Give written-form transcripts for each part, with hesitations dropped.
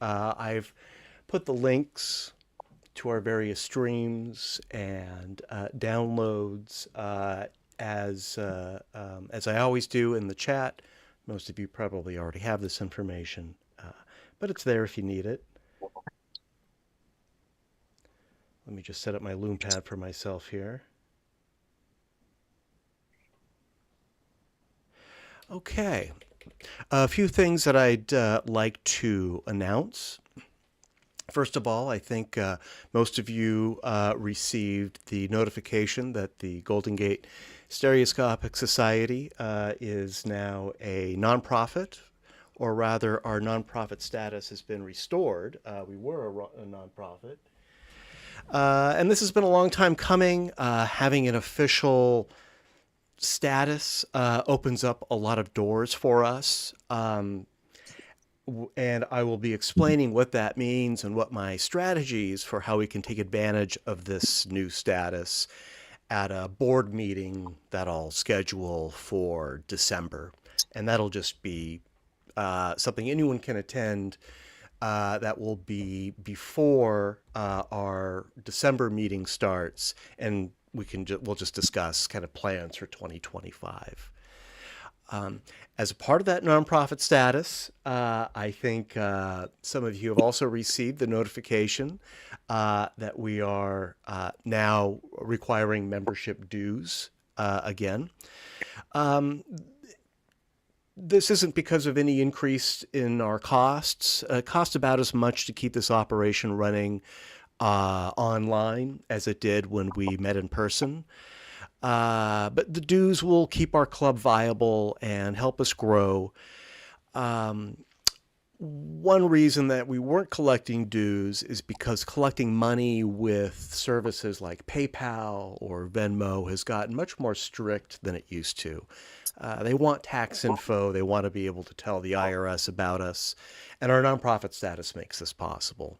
I've put the links to our various streams and downloads as I always do in the chat. Most of you probably already have this information, but it's there if you need it. Let me just set up my loom pad for myself here. Okay, a few things that I'd like to announce. First of all, I think most of you received the notification that the Golden Gate Stereoscopic Society is now a nonprofit, or rather, our nonprofit status has been restored. We were a nonprofit. And this has been a long time coming. Having an official status opens up a lot of doors for us. And I will be explaining what that means and what my strategies for how we can take advantage of this new status at a board meeting that I'll schedule for December. And that'll just be something anyone can attend. That will be before our December meeting starts, and we'll just discuss kind of plans for 2025. As a part of that nonprofit status, I think some of you have also received the notification that we are now requiring membership dues again. This isn't because of any increase in our costs. It costs about as much to keep this operation running online as it did when we met in person. But the dues will keep our club viable and help us grow. One reason that we weren't collecting dues is because collecting money with services like PayPal or Venmo has gotten much more strict than it used to. They want tax info. They want to be able to tell the IRS about us. And our nonprofit status makes this possible.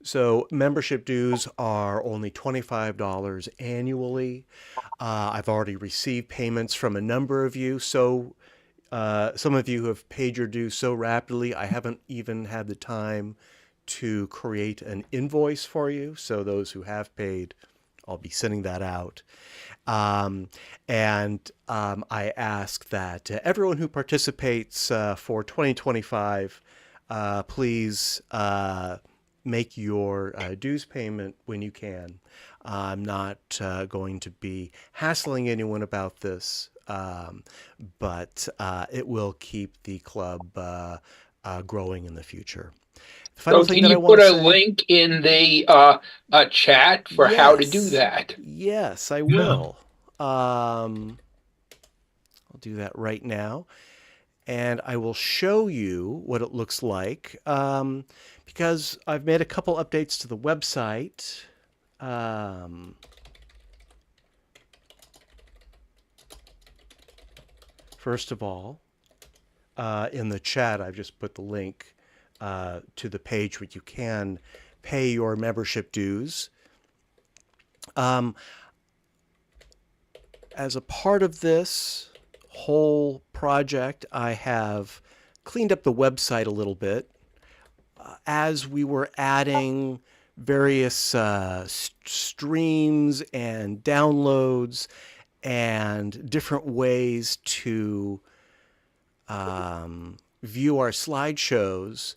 So membership dues are only $25 annually. I've already received payments from a number of you. So some of you have paid your dues so rapidly, I haven't even had the time to create an invoice for you. So those who have paid, I'll be sending that out. I ask that everyone who participates for 2025, please make your dues payment when you can. I'm not going to be hassling anyone about this, but it will keep the club growing in the future. The final So thing can that I you want put to a say, link in the chat for how to do yes, that? yes, I will. I'll do that right now. And I will show you what it looks like because I've made a couple updates to the website. First of all, in the chat, I've just put the link to the page where you can pay your membership dues. As a part of this whole project, I have cleaned up the website a little bit. As we were adding various streams and downloads and different ways to view our slideshows,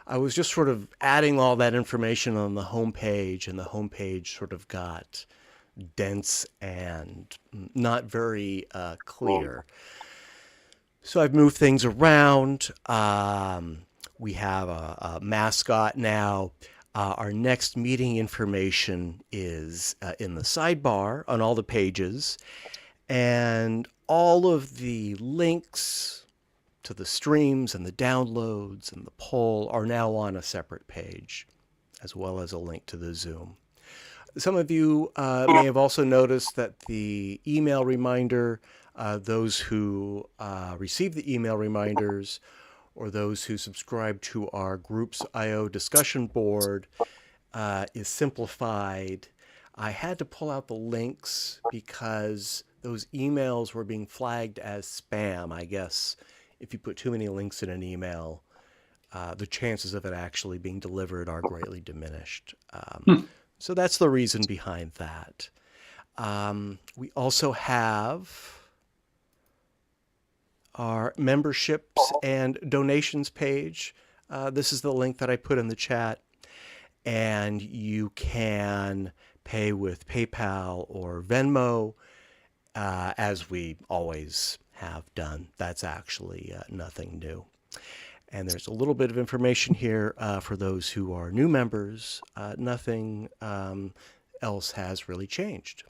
I was just sort of adding all that information on the homepage, and the homepage sort of got dense and not very clear. So I've moved things around. We have a mascot now. Our next meeting information is in the sidebar on all the pages. And all of the links to the streams and the downloads and the poll are now on a separate page, as well as a link to the Zoom. Some of you may have also noticed that the email reminder, those who receive the email reminders or those who subscribe to our Groups IO discussion board is simplified. I had to pull out the links because those emails were being flagged as spam. I guess if you put too many links in an email, the chances of it actually being delivered are greatly diminished. Hmm. So that's the reason behind that. We also have our memberships and donations page. This is the link that I put in the chat, and you can pay with PayPal or Venmo, as we always have done. That's actually nothing new. And there's a little bit of information here for those who are new members. Nothing else has really changed.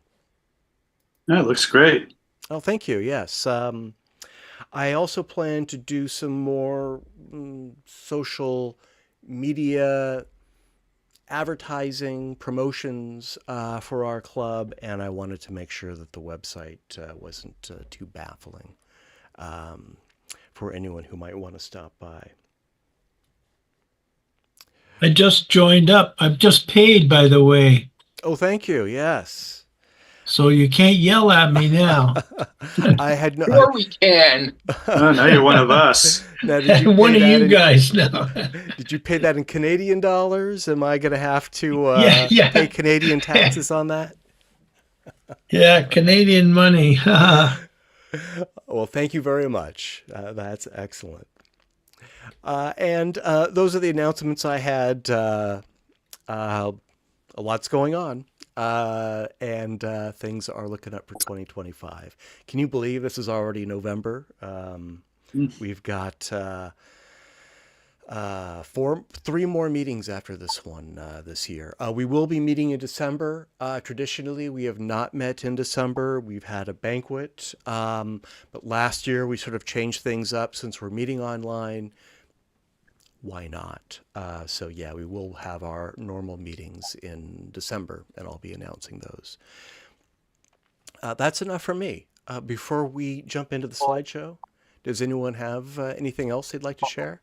That looks great. Oh, thank you. Yes. I also plan to do some more social media advertising promotions for our club, and I wanted to make sure that the website wasn't too baffling for anyone who might want to stop by. I just joined up. I've just paid, by the way. Oh, thank you. Yes. So you can't yell at me now. I had no. Sure we can. Oh, now you're one of us. Now, did you One pay of that you in- guys now. Did you pay that in Canadian dollars? Am I going to have to Yeah. pay Canadian taxes on that? Yeah, Canadian money. Well, thank you very much. That's excellent. And those are the announcements I had. A lot's going on, and things are looking up for 2025. Can you believe this is already November? We've got three more meetings after this one this year. We will be meeting in December. Traditionally, we have not met in December. We've had a banquet, but last year we sort of changed things up since we're meeting online. Why not? So yeah, we will have our normal meetings in December, and I'll be announcing those. That's enough for me. Before we jump into the slideshow, does anyone have anything else they'd like to share?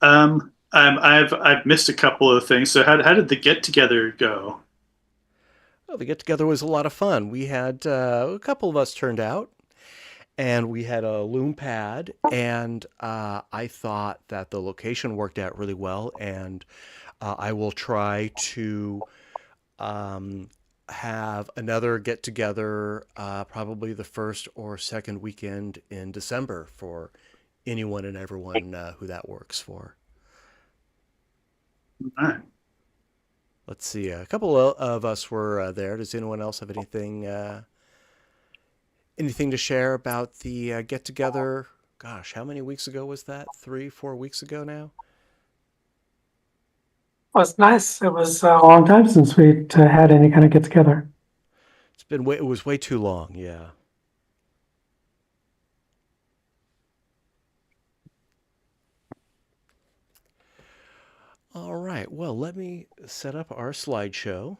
I've missed a couple of things. So how did the get together go? Well, the get together was a lot of fun. We had a couple of us turned out, and we had a loom pad, and I thought that the location worked out really well, and I will try to have another get together probably the first or second weekend in December for anyone and everyone who that works for. All right. Let's see. A couple of us were there. Does anyone else have anything to share about the get together? Gosh, how many weeks ago was that? 3-4 weeks ago now? Well, it's nice. It was a long time since we had any kind of get together. It was way too long. Yeah. All right. Well, let me set up our slideshow.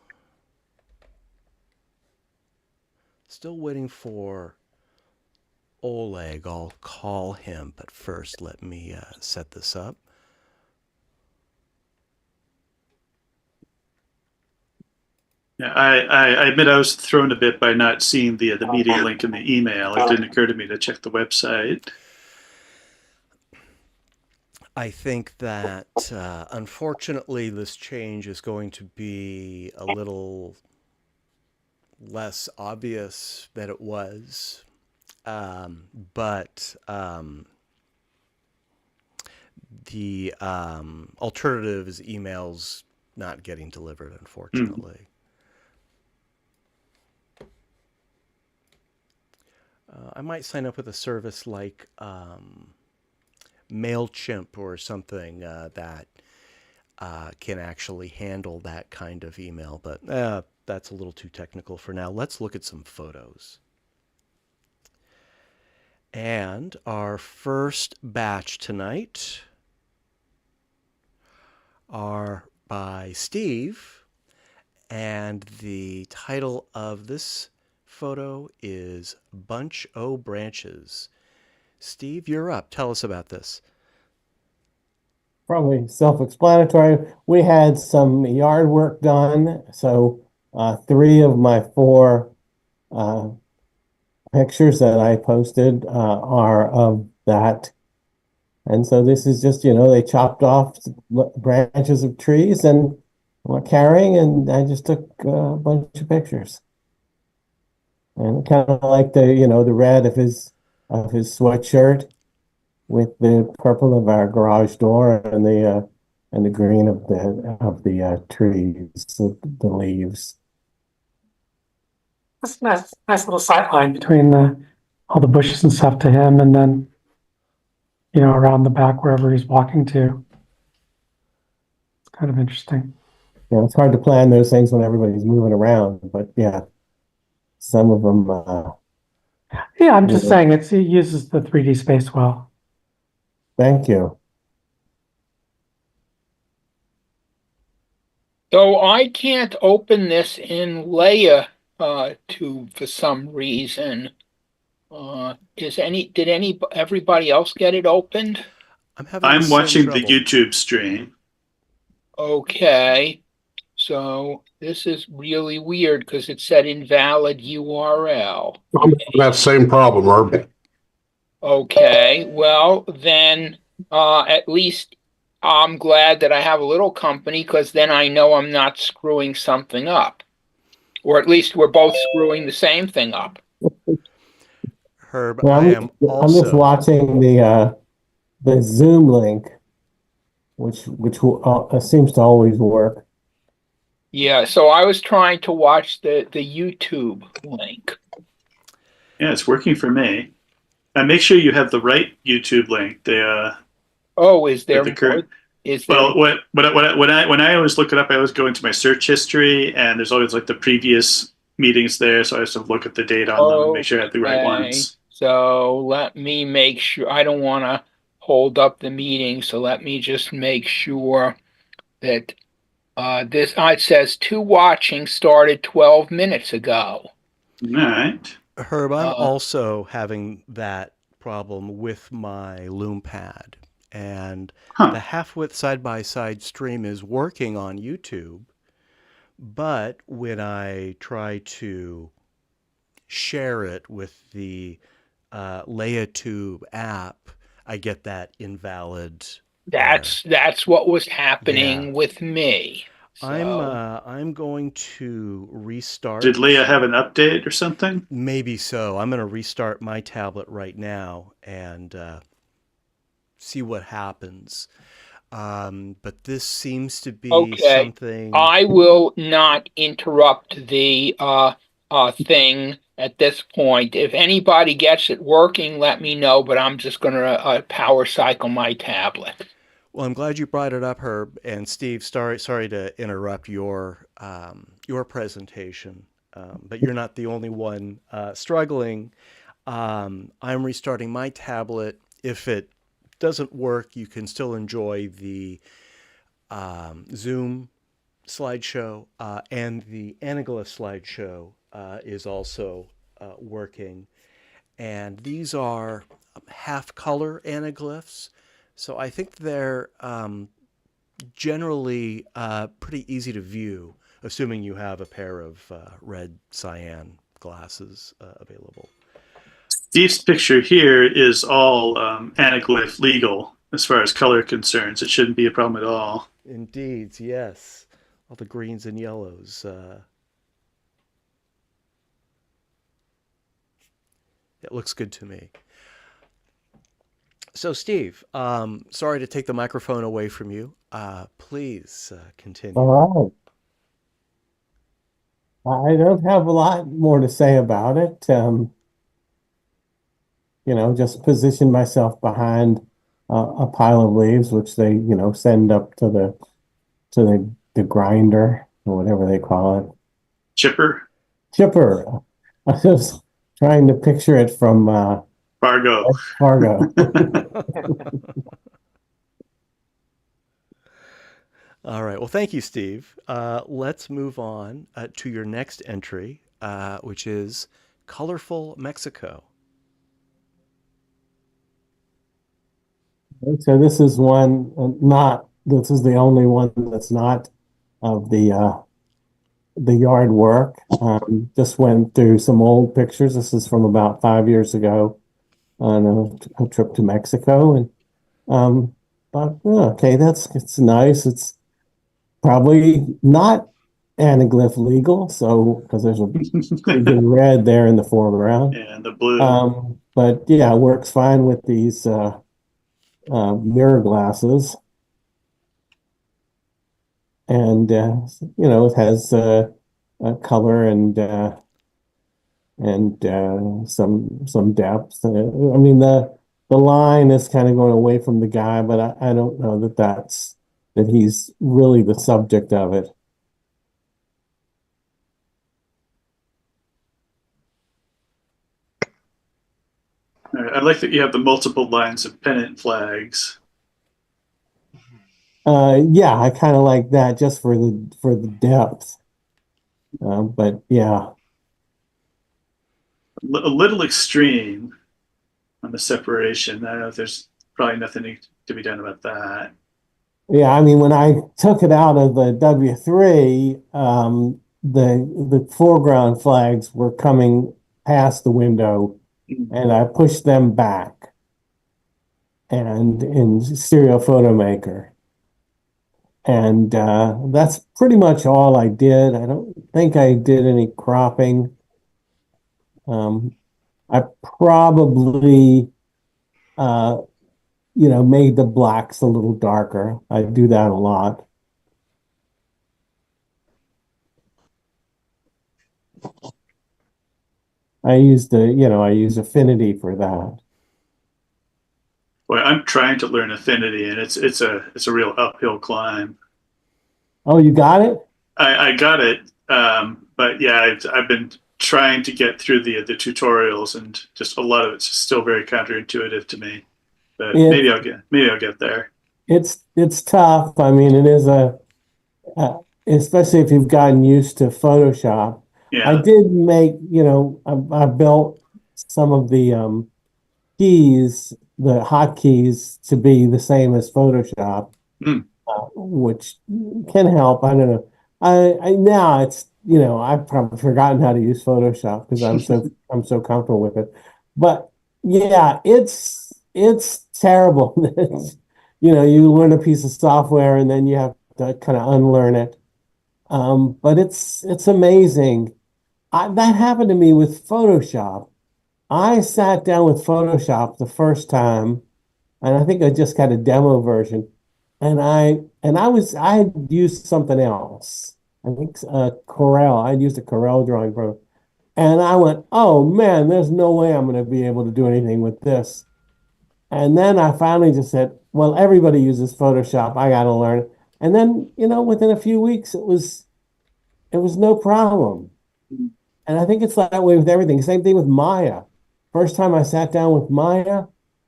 Still waiting for Oleg. I'll call him, but first let me set this up. Yeah, I admit I was thrown a bit by not seeing the meeting link in the email. It didn't occur to me to check the website. I think that unfortunately this change is going to be a little less obvious than it was. But the alternative is emails not getting delivered, unfortunately. I might sign up with a service like MailChimp or something that can actually handle that kind of email, but that's a little too technical for now. Let's look at some photos. And our first batch tonight are by Steve, and the title of this photo is Bunch O' Branches. Steve, you're up. Tell us about this. Probably self-explanatory. We had some yard work done, so 3 of my 4 pictures that I posted are of that And so this is just, they chopped off branches of trees and were carrying, and I just took a bunch of pictures. And kind of like the red of his sweatshirt with the purple of our garage door and the green of the trees, the leaves. That's a nice little sight line between all the bushes and stuff to him, and then, around the back wherever he's walking to. It's kind of interesting. Yeah, it's hard to plan those things when everybody's moving around, but yeah, some of them. Yeah, I'm just Yeah. saying it uses the 3D space well. Thank you. So I can't open this in Leia for some reason. Did everybody else get it opened? I'm having the I'm same watching the trouble. YouTube stream. Okay. So this is really weird because it said invalid URL. I'm having that same problem, Herb. Okay, well then, at least I'm glad that I have a little company because then I know I'm not screwing something up. Or at least we're both screwing the same thing up. Herb, Well, I am I'm just also. watching the Zoom link, which seems to always work. Yeah, so I was trying to watch the YouTube link. Yeah, it's working for me. And make sure you have the right YouTube link. Oh, is there the more? current. Is there? Well, when I always look it up, I always go into my search history, and there's always like the previous meetings there, so I have to look at the date on them and make sure I have the right Okay. ones. So let me make sure. I don't want to hold up the meeting, so let me just make sure that it says 2 watching started 12 minutes ago. All right. Herb, I'm also having that problem with my Loom pad. And the half-width side-by-side stream is working on YouTube, but when I try to share it with the LeiaTube app, I get that invalid. That's what was happening with me. So, I'm going to restart. Did Leah have an update or something? Maybe so. I'm going to restart my tablet right now and see what happens. But this seems to be something. I will not interrupt the thing at this point. If anybody gets it working, let me know, but I'm just going to power cycle my tablet. Well, I'm glad you brought it up, Herb. And Steve, sorry to interrupt your presentation, but you're not the only one struggling. I'm restarting my tablet. If it doesn't work, you can still enjoy the Zoom slideshow, and the Anaglyph slideshow is also working. And these are half-color anaglyphs. So I think they're generally pretty easy to view, assuming you have a pair of red cyan glasses available. Steve's picture here is all anaglyph legal as far as color concerns. It shouldn't be a problem at all. Indeed, yes. All the greens and yellows. It looks good to me. So, Steve, sorry to take the microphone away from you. Please continue. All right. I don't have a lot more to say about it. Just position myself behind a pile of leaves, which they, send up to the grinder or whatever they call it. Chipper? I was trying to picture it from Fargo. All right. Well, thank you, Steve. Let's move on to your next entry, which is Colorful Mexico. So this is this is the only one that's not of the yard work. Just went through some old pictures. This is from about 5 years ago on a trip to Mexico, and But okay, it's nice. It's probably not anaglyph legal, so because there's a pretty good red there in the foreground. And the blue. But yeah, it works fine with these mirror glasses. And it has a color and some depth. I mean, the line is kind of going away from the guy, but I don't know that he's really the subject of it. I like that you have the multiple lines of pennant flags. Yeah, I kind of like that just for the depth. But yeah. A little extreme on the separation. I don't know if there's probably nothing to be done about that. Yeah, I mean, when I took it out of the W3, the foreground flags were coming past the window, and I pushed them back, and in Stereo Photo Maker, and that's pretty much all I did. I don't think I did any cropping. I probably made the blacks a little darker. I do that a lot. I use Affinity for that. Boy, I'm trying to learn Affinity, and it's a real uphill climb. Oh, you got it? I got it, but yeah, I've been trying to get through the tutorials, and just a lot of it's still very counterintuitive to me. But maybe I'll get there. It's tough. I mean, it is especially if you've gotten used to Photoshop. Yeah. I did make, I built some of the keys, the hotkeys, to be the same as Photoshop, which can help. I don't know. I now it's I've probably forgotten how to use Photoshop because I'm so comfortable with it. But yeah, it's terrible. You learn a piece of software and then you have to kind of unlearn it. But it's amazing. That happened to me with Photoshop. I sat down with Photoshop the first time, and I think I just got a demo version, and I had used something else. I think Corel. I'd used a Corel drawing program, and I went, "Oh man, there's no way I'm going to be able to do anything with this." And then I finally just said, "Well, everybody uses Photoshop. I got to learn it." And then, within a few weeks, it was no problem. And I think it's that way with everything. Same thing with Maya. First time I sat down with Maya,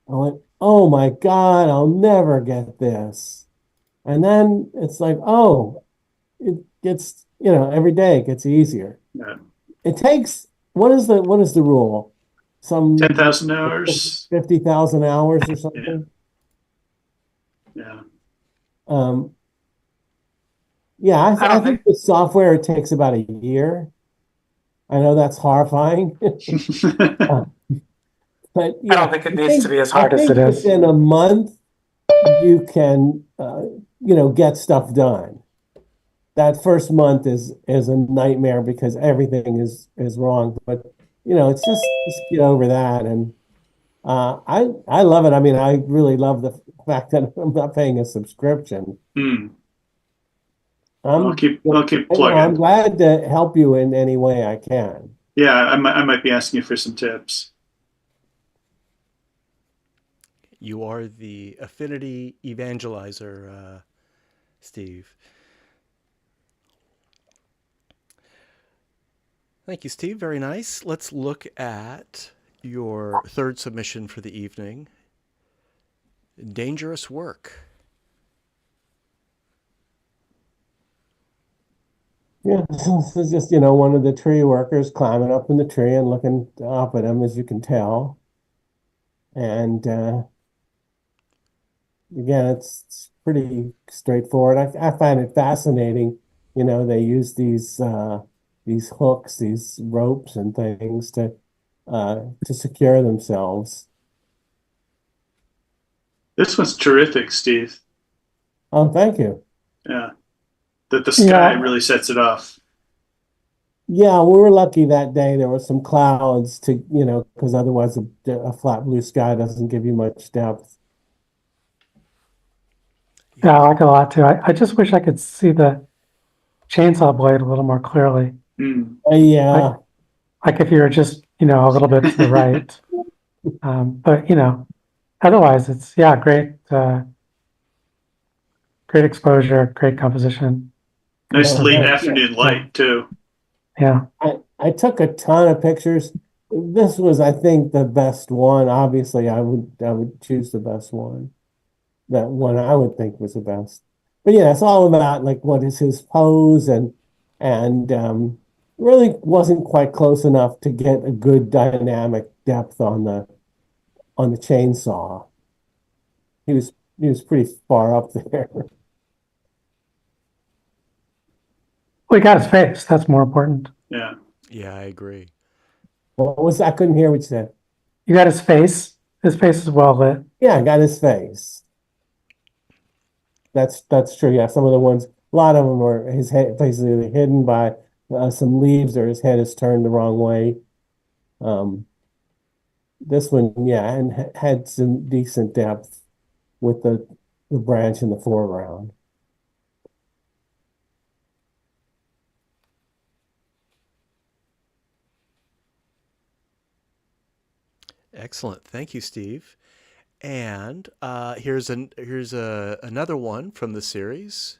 I went, "Oh my God, I'll never get this." And then it's like, oh, it gets, every day it gets easier. Yeah. It takes, what is the rule? Some 10,000 hours. 50,000 hours or something. Yeah. Yeah, I think with software it takes about a year. I know that's horrifying. But I don't think it needs to be as hard as it is. Within a month, you can, get stuff done. That first month is a nightmare because everything is wrong. But it's just get over that, and I love it. I mean, I really love the fact that I'm not paying a subscription. I'll keep plugging. I'm glad to help you in any way I can. Yeah, I might be asking you for some tips. You are the Affinity evangelizer, Steve. Thank you, Steve. Very nice. Let's look at your third submission for the evening. Dangerous work. Yeah, this is just, one of the tree workers climbing up in the tree and looking up at him, as you can tell. And again, it's pretty straightforward. I find it fascinating. They use these hooks, these ropes and things to secure themselves. This one's terrific, Steve. Oh, thank you. Yeah. The sky Yeah. really sets it off. Yeah, we were lucky that day. There were some clouds to, because otherwise a flat blue sky doesn't give you much depth. Yeah, I like it a lot too. I just wish I could see the chainsaw blade a little more clearly. Mm. Yeah. Like if you were just, a little bit to the right. But, otherwise it's, great, great exposure, great composition. Nice Yeah, late yeah. afternoon light, too. Yeah. I took a ton of pictures. This was, I think, the best one. Obviously, I would choose the best one. That one I would think was the best. But yeah, it's all about like what is his pose and really wasn't quite close enough to get a good dynamic depth on the chainsaw. He was pretty far up there. Well, he got his face. That's more important. Yeah. Yeah, I agree. What was I couldn't hear what you said. You got his face. His face is well lit. Yeah, I got his face. That's true. Yeah, some of the ones, a lot of them are his head face is either hidden by some leaves or his head is turned the wrong way. This one, yeah, and had some decent depth with the branch in the foreground. Excellent. Thank you, Steve. And here's another one from the series.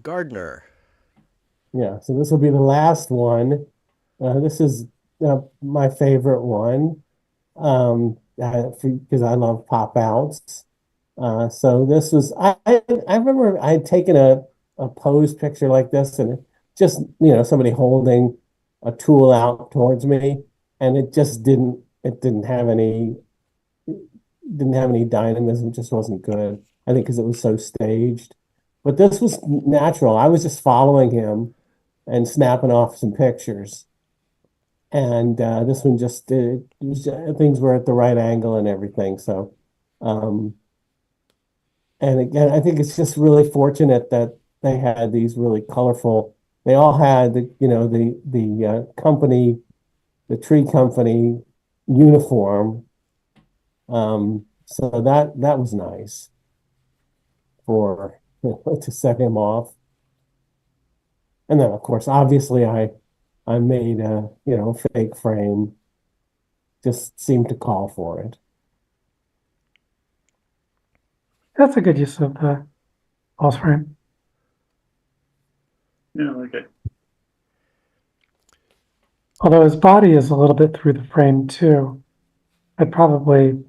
Gardner. Yeah, so this will be the last one. This is my favorite one because I love pop outs. So this was I remember I had taken a pose picture like this and just somebody holding a tool out towards me, and it just didn't have any dynamism. It just wasn't good. I think because it was so staged. But this was natural. I was just following him and snapping off some pictures. And this one just things were at the right angle and everything. So, and again, I think it's just really fortunate that they had these really colorful. They all had the company, the tree company uniform. So that was nice for to set him off. And then, of course, obviously, I made a fake frame. Just seemed to call for it. That's a good use of the false frame. Yeah, I like it. Although his body is a little bit through the frame too. I'd probably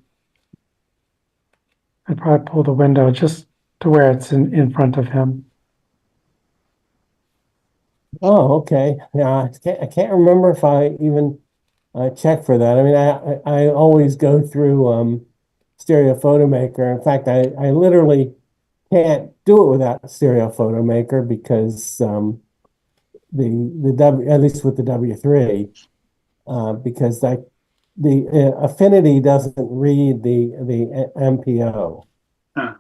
pull the window just to where it's in front of him. Oh, okay. Yeah, I can't remember if I even checked for that. I mean, I always go through Stereo Photo Maker. In fact, I literally can't do it without Stereo Photo Maker because the W, at least with the W3, because the Affinity doesn't read the MPO. Huh.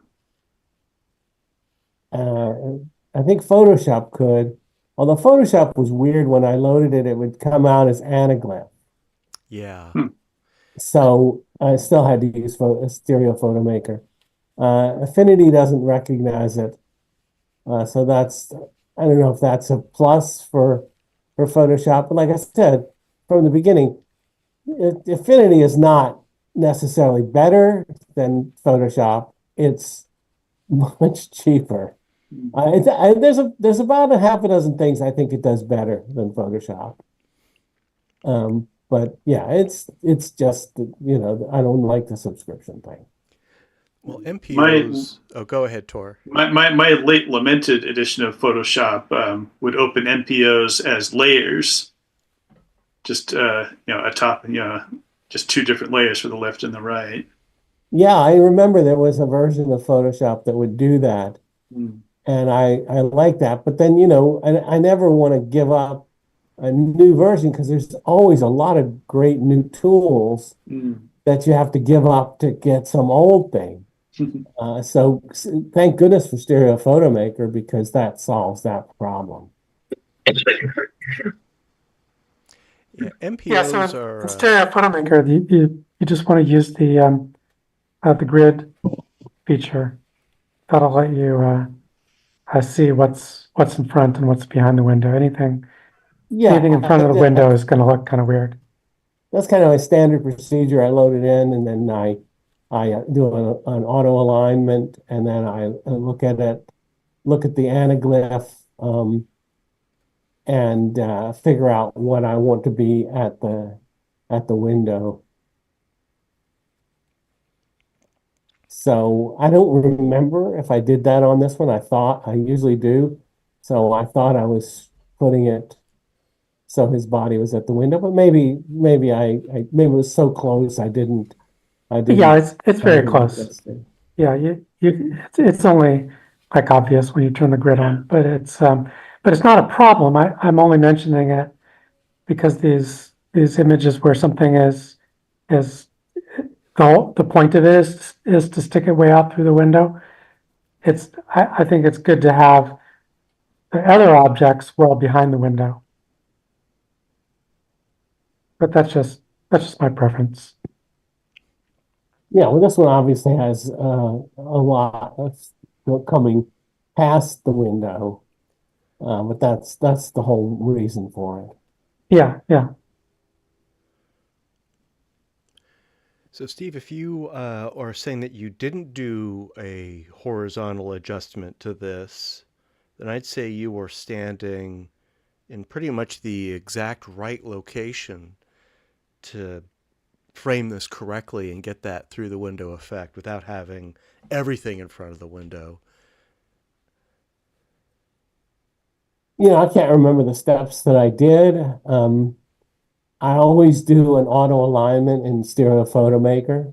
I think Photoshop could. Although Photoshop was weird, when I loaded it, it would come out as Anaglyph. Yeah. So I still had to use Stereo Photo Maker. Affinity doesn't recognize it. So I don't know if that's a plus for Photoshop. But like I said, from the beginning, Affinity is not necessarily better than Photoshop. It's much cheaper. There's about a half a dozen things I think it does better than Photoshop. But yeah, it's just I don't like the subscription thing. Well, MPOs. Go ahead, Tor. My late lamented edition of Photoshop would open MPOs as layers, just atop, just two different layers for the left and the right. Yeah, I remember there was a version of Photoshop that would do that. And I like that. But then, I never want to give up a new version because there's always a lot of great new tools that you have to give up to get some old thing. So thank goodness for Stereo Photo Maker, because that solves that problem. Yeah, MPOs Yeah, so are. in Stereo Photo Maker, you just want to use the grid feature. That'll let you see what's in front and what's behind the window. Anything in front of the window is going to look kind of weird. That's kind of a standard procedure. I load it in, and then I do an auto alignment, and then I look at it, look at the anaglyph, and figure out what I want to be at the window. So I don't remember if I did that on this one. I usually do. So I thought I was putting it so his body was at the window, but maybe it was so close I didn't. Yeah, it's very close. Yeah, it's only like obvious when you turn the grid on, but it's not a problem. I'm only mentioning it because these images where something is the point of it is to stick it way out through the window. I think it's good to have the other objects well behind the window. But that's just my preference. Yeah, well, this one obviously has a lot of coming past the window, but that's the whole reason for it. Yeah, yeah. So, Steve, if you are saying that you didn't do a horizontal adjustment to this, then I'd say you were standing in pretty much the exact right location to frame this correctly and get that through the window effect without having everything in front of the window. I can't remember the steps that I did. I always do an auto alignment in Stereo Photo Maker.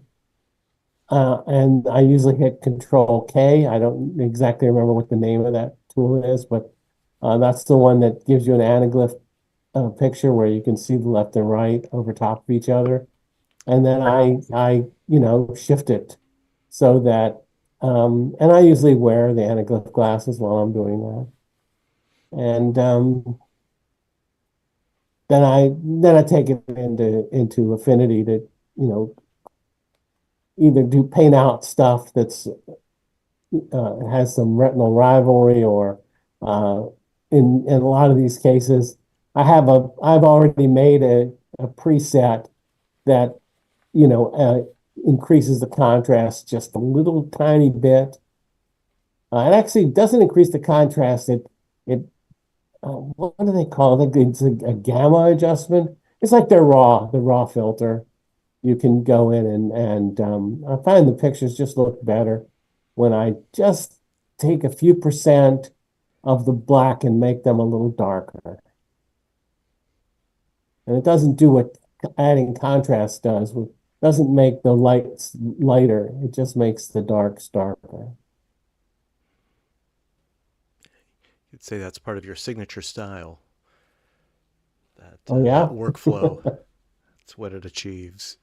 And I usually hit Control K. I don't exactly remember what the name of that tool is, but that's the one that gives you an anaglyph picture where you can see the left and right over top of each other. And then I shift it so that, and I usually wear the anaglyph glasses while I'm doing that. And then I take it into Affinity to, either paint out stuff that's has some retinal rivalry, or in a lot of these cases, I've already made a preset that increases the contrast just a little tiny bit. It actually doesn't increase the contrast. What do they call it? It's a gamma adjustment. It's like the raw filter. You can go in and I find the pictures just look better when I just take a few percent of the black and make them a little darker. And it doesn't do what adding contrast does. It doesn't make the lights lighter. It just makes the darks darker. You'd say that's part of your signature style. That, yeah? that workflow. That's what it achieves.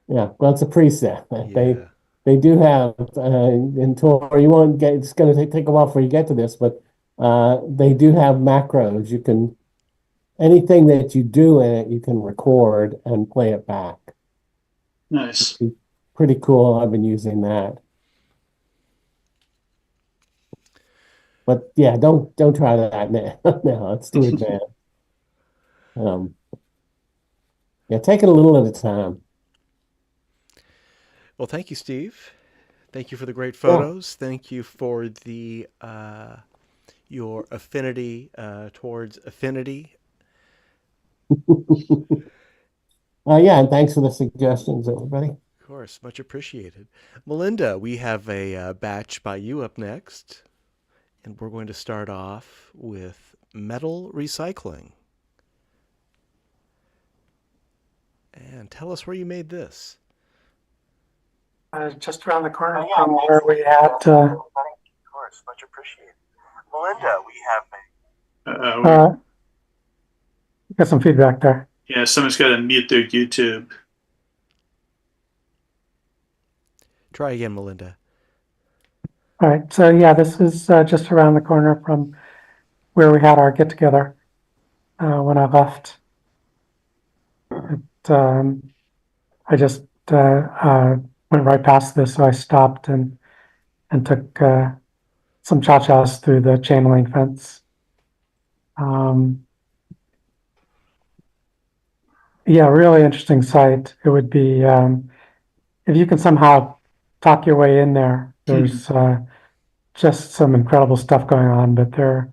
Yeah, well, it's a preset. Yeah. They do have until you won't get. It's going to take a while before you get to this, but they do have macros. You can anything that you do in it, you can record and play it back. Nice. Pretty cool. I've been using that. But yeah, don't try that now. No, it's too advanced. Yeah, take it a little at a time. Well, thank you, Steve. Thank you for the great photos. Yeah. Thank you for the your affinity towards affinity. Yeah, and thanks for the suggestions, everybody. Of course, much appreciated. Melinda, we have a batch by you up next, and we're going to start off with metal recycling. And tell us where you made this. Just around the corner from where we had. Of course, much appreciated. Melinda, we have got some feedback there. Yeah, someone's got to mute their YouTube. Try again, Melinda. All right, so yeah, this is just around the corner from where we had our get together when I left. I just went right past this, so I stopped and took some cha-chas through the chain link fence. Yeah, really interesting site. It would be if you can somehow talk your way in there. There's just some incredible stuff going on, but they're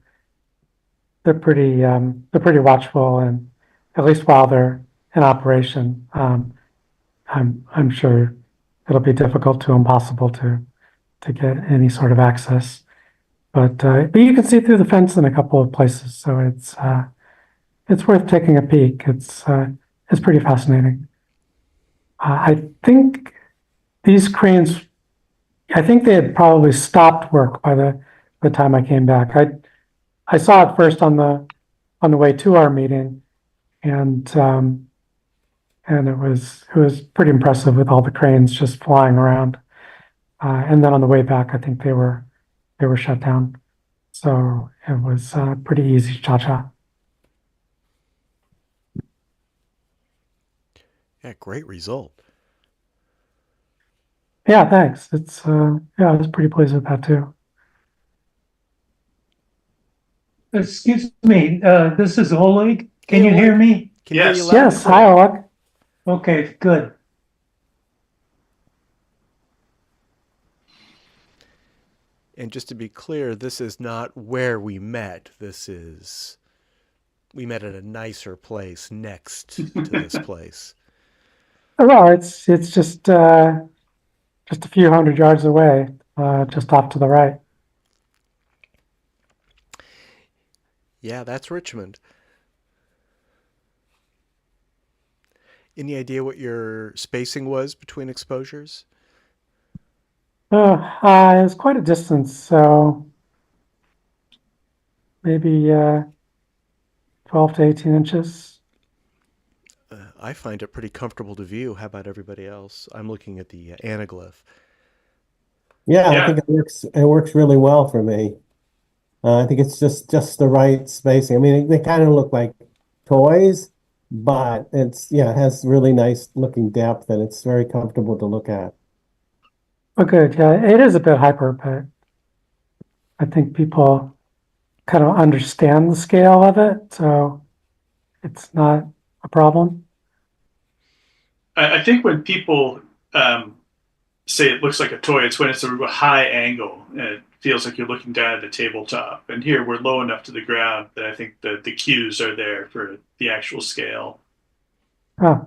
pretty watchful, and at least while they're in operation, I'm sure it'll be difficult to impossible to get any sort of access. But you can see through the fence in a couple of places, so it's worth taking a peek. It's pretty fascinating. I think these cranes, I think they had probably stopped work by the time I came back. I saw it first on the way to our meeting, and it was pretty impressive with all the cranes just flying around. And then on the way back, I think they were shut down. So it was pretty easy cha-cha. Yeah, great result. Yeah, thanks. It's yeah, I was pretty pleased with that too. Excuse me, this is Oleg. Can Hey, you hear Oleg. me? Can hear Yes. you loud and Yes, clear. hi, Oleg. Okay, good. And just to be clear, this is not where we met. We met at a nicer place next to this place. Well, it's just a few hundred yards away, just off to the right. Yeah, that's Richmond. Any idea what your spacing was between exposures? It was quite a distance, so maybe 12 to 18 inches. I find it pretty comfortable to view. How about everybody else? I'm looking at the anaglyph. Yeah, Yeah. I think it works really well for me. I think it's just the right spacing. I mean, they kind of look like toys, but it has really nice looking depth, and it's very comfortable to look at. Oh, good. Yeah, it is a bit hyper, but I think people kind of understand the scale of it, so it's not a problem. I think when people say it looks like a toy, it's when it's a high angle and it feels like you're looking down at a tabletop. And here we're low enough to the ground that I think the cues are there for the actual scale. Oh,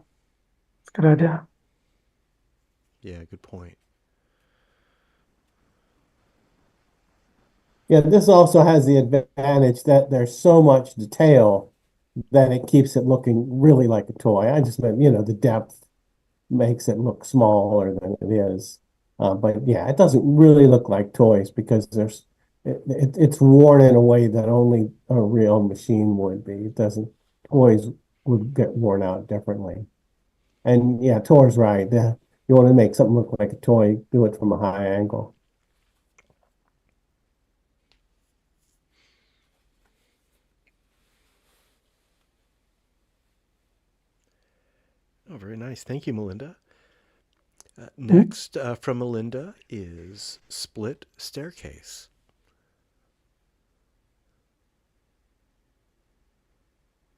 that's a good idea. Yeah, good point. Yeah, this also has the advantage that there's so much detail that it keeps it looking really like a toy. I just meant, the depth makes it look smaller than it is. But yeah, it doesn't really look like toys because it's worn in a way that only a real machine would be. It doesn't, toys would get worn out differently. And yeah, Tor's right. You want to make something look like a toy, do it from a high angle. Oh, very nice. Thank you, Melinda. Next from Melinda is Split Staircase.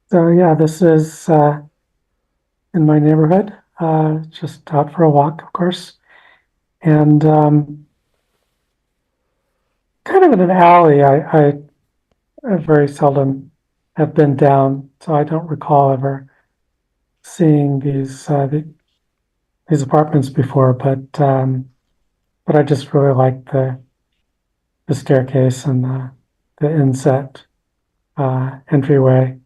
So yeah, this is in my neighborhood, just out for a walk, of course, and kind of in an alley. I very seldom have been down, so I don't recall ever seeing these apartments before. But I just really like the staircase and the inset entryway.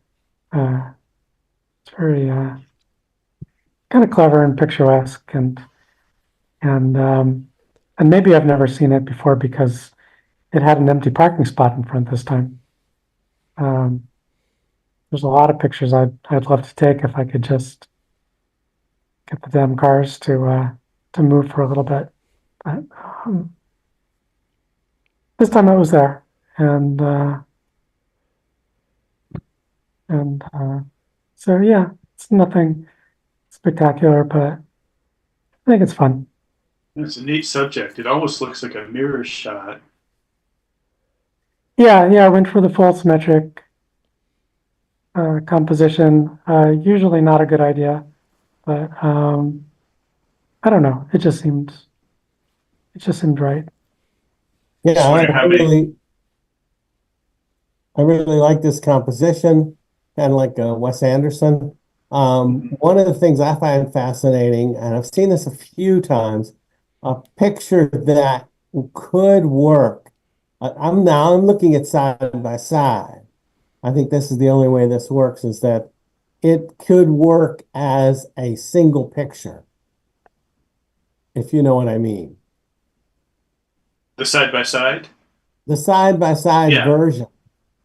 It's very kind of clever and picturesque, and maybe I've never seen it before because it had an empty parking spot in front this time. there's a lot of pictures I'd love to take if I could just get the damn cars to move for a little bit. But this time I was there, and so yeah, it's nothing spectacular, but I think it's fun. It's a neat subject. It almost looks like a mirror shot. Yeah, I went for the full symmetric composition. Usually not a good idea, but I don't know. It just seemed right. Yeah, Just wonder how many. I really like this composition, kind of like Wes Anderson. One of the things I find fascinating, and I've seen this a few times, a picture that could work. I'm looking at side by side. I think this is the only way this works, is that it could work as a single picture, if you know what I mean. The side by side. The side by side Yeah. version.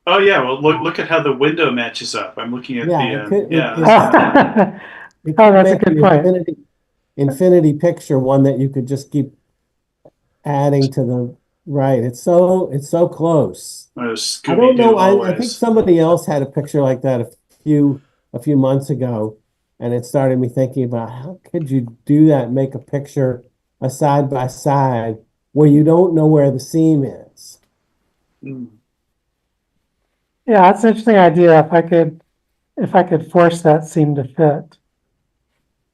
Oh yeah. Well, look at how the window matches up. I'm looking at Yeah, the. Oh, that's a good point. Infinity picture, one that you could just keep adding to the right. It's so close. One of those I don't know. Scooby-Doo I think hallways. somebody else had a picture like that a few months ago, and it started me thinking about how could you do that, make a picture a side by side where you don't know where the seam is. Mm. Yeah, that's an interesting idea. If I could force that seam to fit,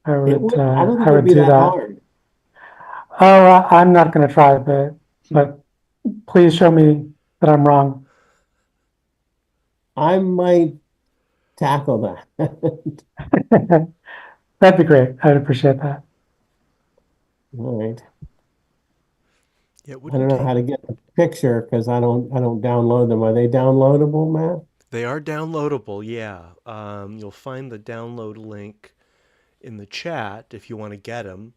I I would don't think I it'd would be do that that. hard. Oh, I'm not going to try, but please show me that I'm wrong. I might tackle that. That'd be great. I'd appreciate that. All right. Yeah, it I wouldn't don't know take. how to get the picture because I don't download them. Are they downloadable, Matt? They are downloadable, yeah. You'll find the download link in the chat if you want to get them.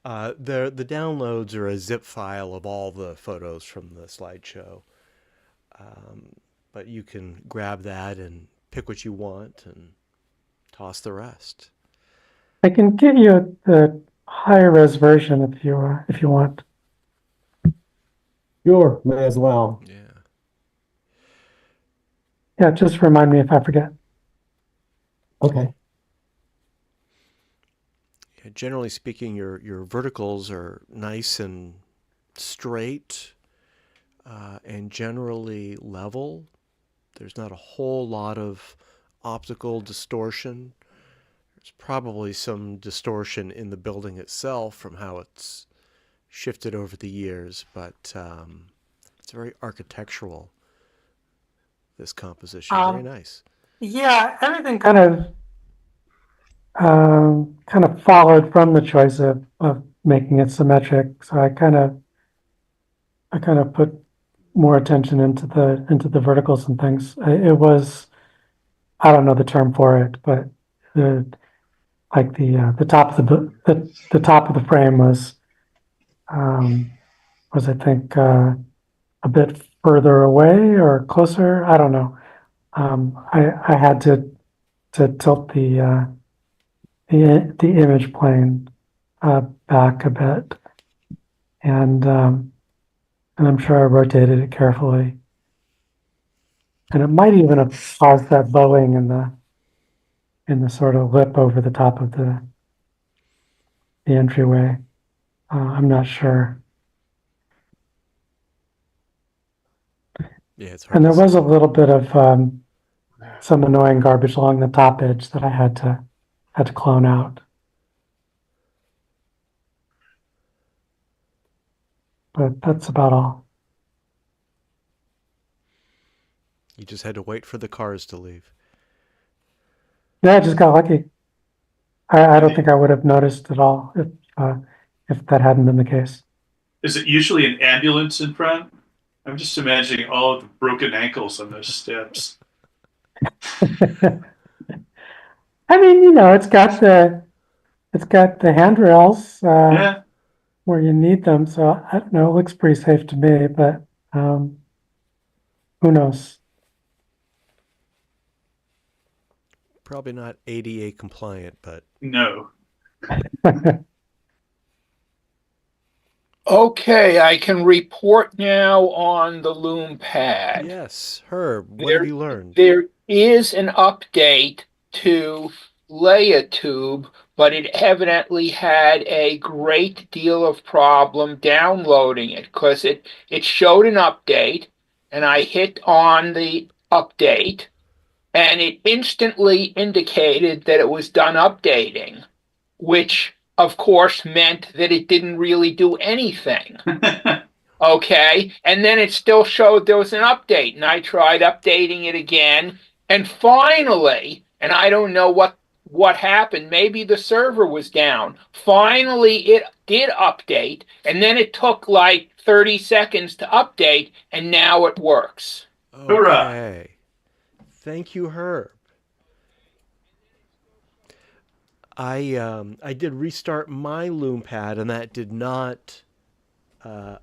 The downloads are a zip file of all the photos from the slideshow. But you can grab that and pick what you want and toss the rest. I can get you the higher res version if you want. Sure, may as well. Yeah. Yeah, just remind me if I forget. Okay. Yeah, generally speaking, your verticals are nice and straight and generally level. There's not a whole lot of optical distortion. There's probably some distortion in the building itself from how it's shifted over the years, but it's very architectural, this composition. Very nice. Yeah, everything kind of followed from the choice of making it symmetric. So I kind of put more attention into the verticals and things. It was, I don't know the term for it, but the top of the top of the frame was I think a bit further away or closer. I don't know. I had to tilt the image plane back a bit, and I'm sure I rotated it carefully, and it might even have caused that bowing in the sort of lip over the top of the entryway. I'm not sure. Yeah, it's hard And there to was see. a little bit of some annoying garbage along the top edge that I had to clone out. But that's about all. You just had to wait for the cars to leave. Yeah, I just got lucky. I don't think I would have noticed at all if that hadn't been the case. Is it usually an ambulance in front? I'm just imagining all of the broken ankles on those steps. I mean, it's got the handrails Yeah. where you need them, so I don't know. It looks pretty safe to me, but who knows? Probably not ADA compliant, but No. Okay, I can report now on the loom pad. yes. Herb, what have you learned? There is an update to LayaTube, but it evidently had a great deal of problem downloading it because it showed an update, and I hit on the update, and it instantly indicated that it was done updating, which of course meant that it didn't really do anything. Okay, and then it still showed there was an update, and I tried updating it again, and finally, and I don't know what happened, maybe the server was down. Finally, it did update, and then it took like 30 seconds to update, and now it works. Hoorah. Okay. Thank you, Herb. I did restart my loom pad, and that did not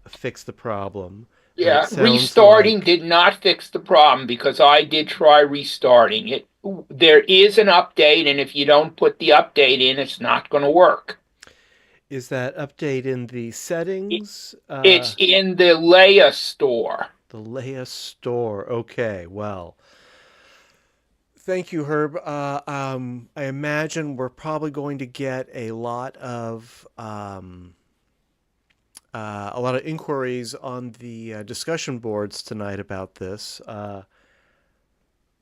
fix the problem. Yeah, It sounds restarting like- did not fix the problem because I did try restarting it. There is an update, and if you don't put the update in, it's not going to work. Is that update in the settings? It's in the Leia store. The Leia store. Okay, well, thank you, Herb. I imagine we're probably going to get a lot of inquiries on the discussion boards tonight about this.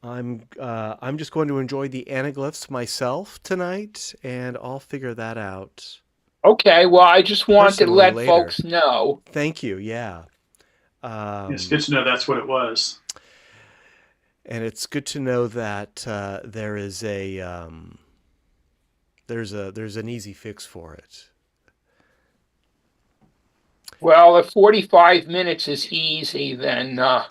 I'm just going to enjoy the anaglyphs myself tonight, and I'll figure that out. Okay, well, I just wanted to Personally let later. folks know. Thank you. Yeah. It's good to know that's what it was. And it's good to know that there is there's an easy fix for it. Well, if 45 minutes is easy, then A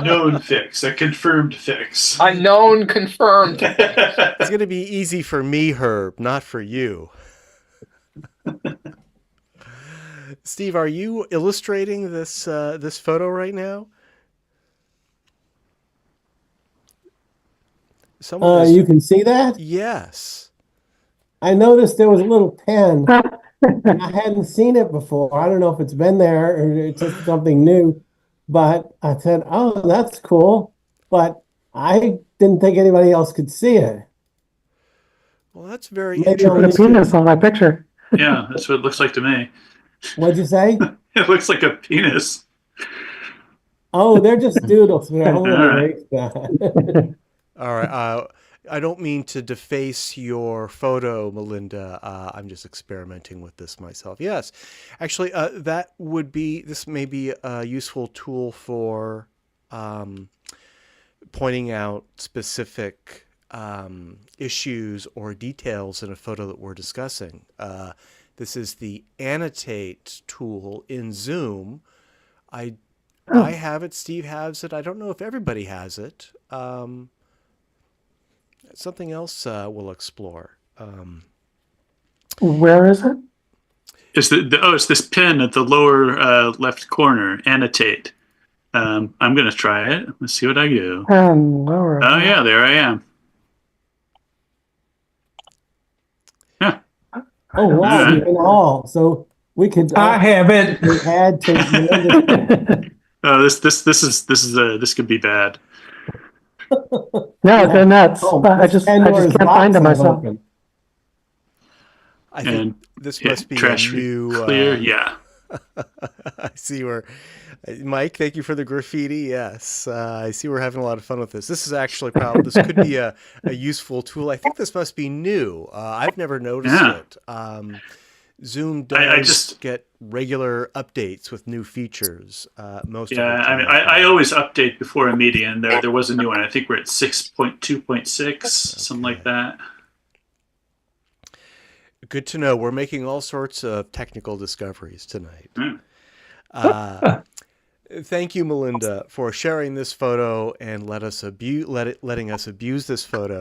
known fix, a confirmed fix. unknown confirmed. It's going to be easy for me, Herb, not for you. Steve, are you illustrating this this photo right now? Someone is- You can see that? Yes. I noticed there was a little pen. And I hadn't seen it before. I don't know if it's been there or it's just something new, but I said, "Oh, that's cool." But I didn't think anybody else could see it. Well, that's very Maybe Put a interesting. penis on my picture. Yeah, that's what it looks like to me. What'd you say? It looks like a penis. Oh, they're just doodles. They're only All right. like that. All right. I don't mean to deface your photo, Melinda. I'm just experimenting with this myself. Yes, actually, this may be a useful tool for pointing out specific issues or details in a photo that we're discussing. This is the annotate tool in Zoom. I have it. Steve has it. I don't know if everybody has it. Something else we'll explore. Where is it? It's this pin at the lower left corner. Annotate. I'm gonna try it. Let's see what I do. And lower. Oh yeah, there I am. Yeah. Oh wow, Alright. even all. So we could I have it. add to Melinda's. Oh, this could be bad. Yeah, they're nuts. Oh, I just can't find them myself. I think And this must be a trash new. clear. Yeah. I see where, Mike. Thank you for the graffiti. Yes, I see we're having a lot of fun with this. This is actually probably this could be a useful tool. I think this must be new. I've never noticed Yeah. it. Zoom I does just- get regular updates with new features. Most Yeah. of the I mean, time. I always update before a meeting, and there was a new one. I think we're at 6.2.6, something like that. Good to know. We're making all sorts of technical discoveries tonight. Mm. Thank you, Melinda, for sharing this photo and letting us abuse this photo.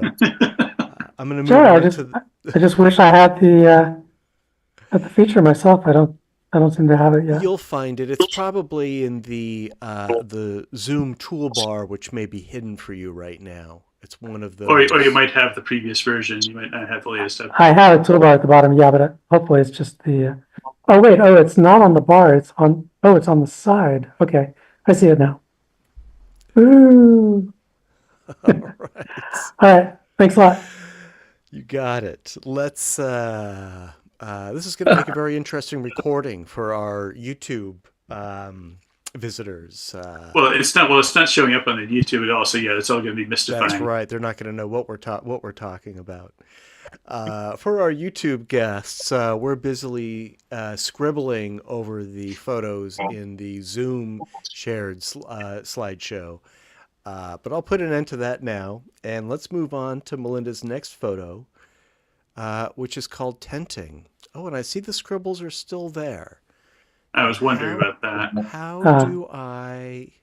I'm going to move Sure, on to the, I just wish I had the feature myself. I don't seem to have it yet. You'll find it. It's probably in the Zoom toolbar, which may be hidden for you right now. It's one of Or those. you might have the previous version. You might not have the latest update. I have a toolbar at the bottom, yeah, but hopefully it's just the. Oh wait, it's not on the bar. It's on. Oh, it's on the side. Okay, I see it now. Ooh. All right. All right. Thanks a lot. You got it. Let's. This is going to make a very interesting recording for our YouTube visitors. Well, it's not. Well, it's not showing up on the YouTube at all. So yeah, it's all going to be mystifying. That's right. They're not going to know what we're talking about. For our YouTube guests, we're busily scribbling over the photos in the Zoom shared slideshow. But I'll put an end to that now, and let's move on to Melinda's next photo, which is called tenting. Oh, and I see the scribbles are still there. I was wondering about that. How do I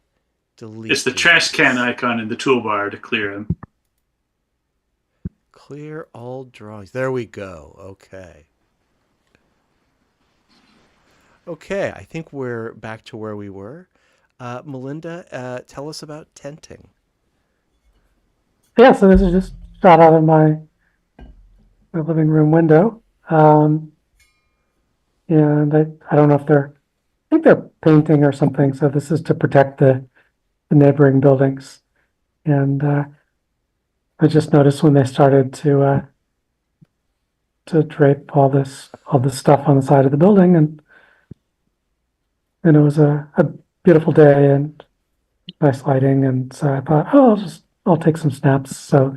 delete? It's the trash can icon in the toolbar to clear them. Clear all drawings. There we go. Okay. Okay, I think we're back to where we were. Melinda, tell us about tenting. Yeah, so this is just shot out of my living room window. And I don't know if I think they're painting or something. So this is to protect the neighboring buildings. And I just noticed when they started to drape all this stuff on the side of the building, and it was a beautiful day and nice lighting, and so I thought, I'll take some snaps. So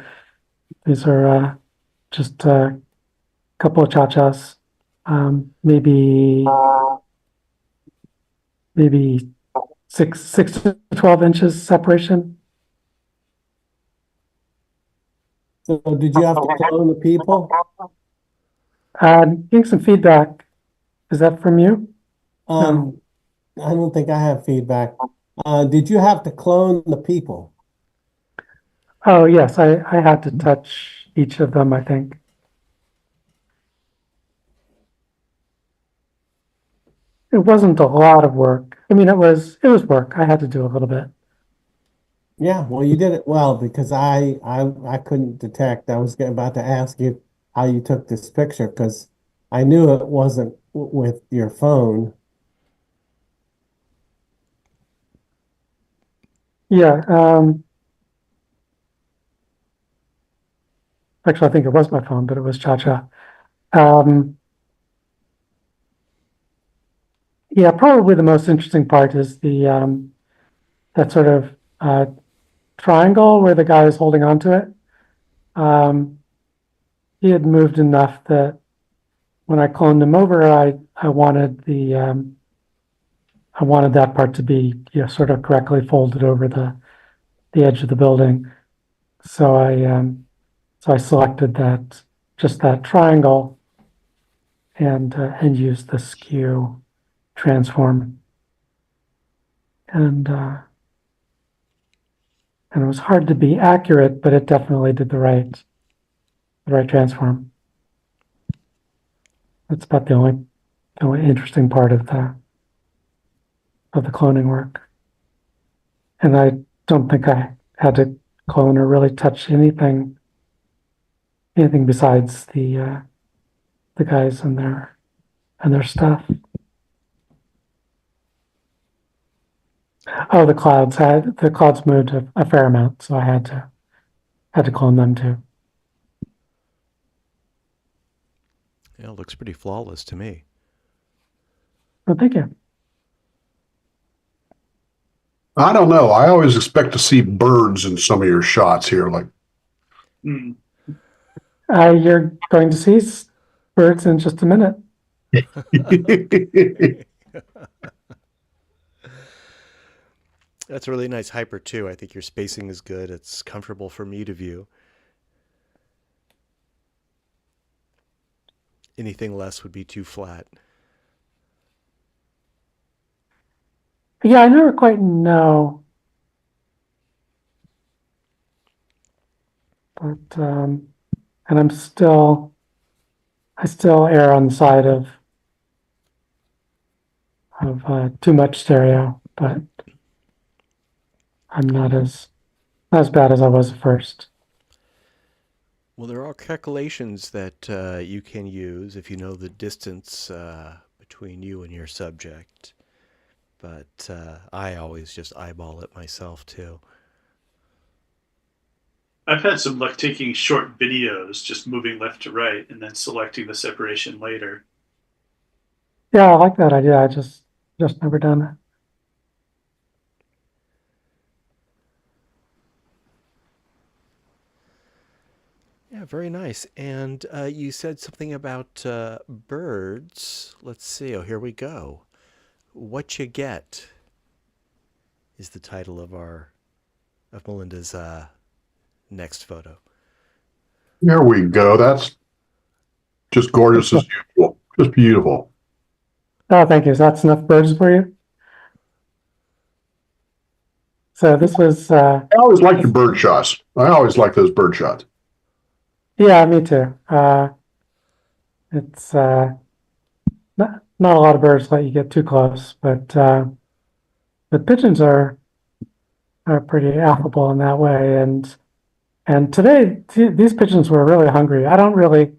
these are just a couple of cha-chas, maybe 6 to 12 inches separation. So did you have to clone the people? Getting some feedback. Is that from you? I don't think I have feedback. Did you have to clone the people? Oh, yes, I had to touch each of them, I think. It wasn't a lot of work. I mean, it was work. I had to do a little bit. Yeah, well, you did it well, because I couldn't detect. I was about to ask you how you took this picture, because I knew it wasn't with your phone. Yeah. Actually, I think it was my phone, but it was Cha-Cha. Yeah, probably the most interesting part is the that sort of triangle where the guy is holding onto it. He had moved enough that when I cloned him over, I wanted I wanted that part to be sort of correctly folded over the edge of the building. So I selected just that triangle and used the skew transform. And it was hard to be accurate, but it definitely did the right transform. That's about the only interesting part of the cloning work. And I don't think I had to clone or really touch anything besides the guys and their stuff. Oh, the clouds moved a fair amount, so I had to clone them too. Yeah, it looks pretty flawless to me. Well, thank you. I don't know. I always expect to see birds in some of your shots here. Like, You're going to see birds in just a minute. That's a really nice hyper too. I think your spacing is good. It's comfortable for me to view. Anything less would be too flat. Yeah, I never quite know. But and I still err on the side of too much stereo, but I'm not as bad as I was at first. Well, there are calculations that you can use if you know the distance between you and your subject. But I always just eyeball it myself too. I've had some luck taking short videos, just moving left to right and then selecting the separation later. Yeah, I like that idea. I just never done it. Yeah, very nice. And you said something about birds. Let's see. Oh, here we go. What You Get is the title of Melinda's next photo. There we go. That's just gorgeous as usual. Just beautiful. Oh, thank you. So that's enough birds for you? So this was, I always like your bird shots. I always like those bird shots. yeah, me too. It's not a lot of birds let you get too close, but pigeons are pretty affable in that way. And today these pigeons were really hungry. I don't really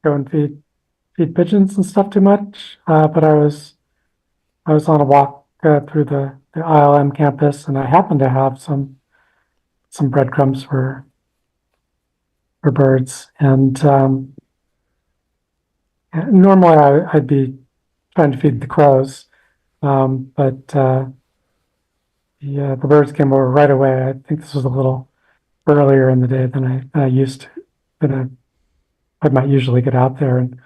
go and feed pigeons and stuff too much, but I was on a walk through the ILM campus, and I happened to have some breadcrumbs for birds. And normally I'd be trying to feed the crows, but the birds came over right away. I think this was a little earlier in the day than I used to, I might usually get out there, and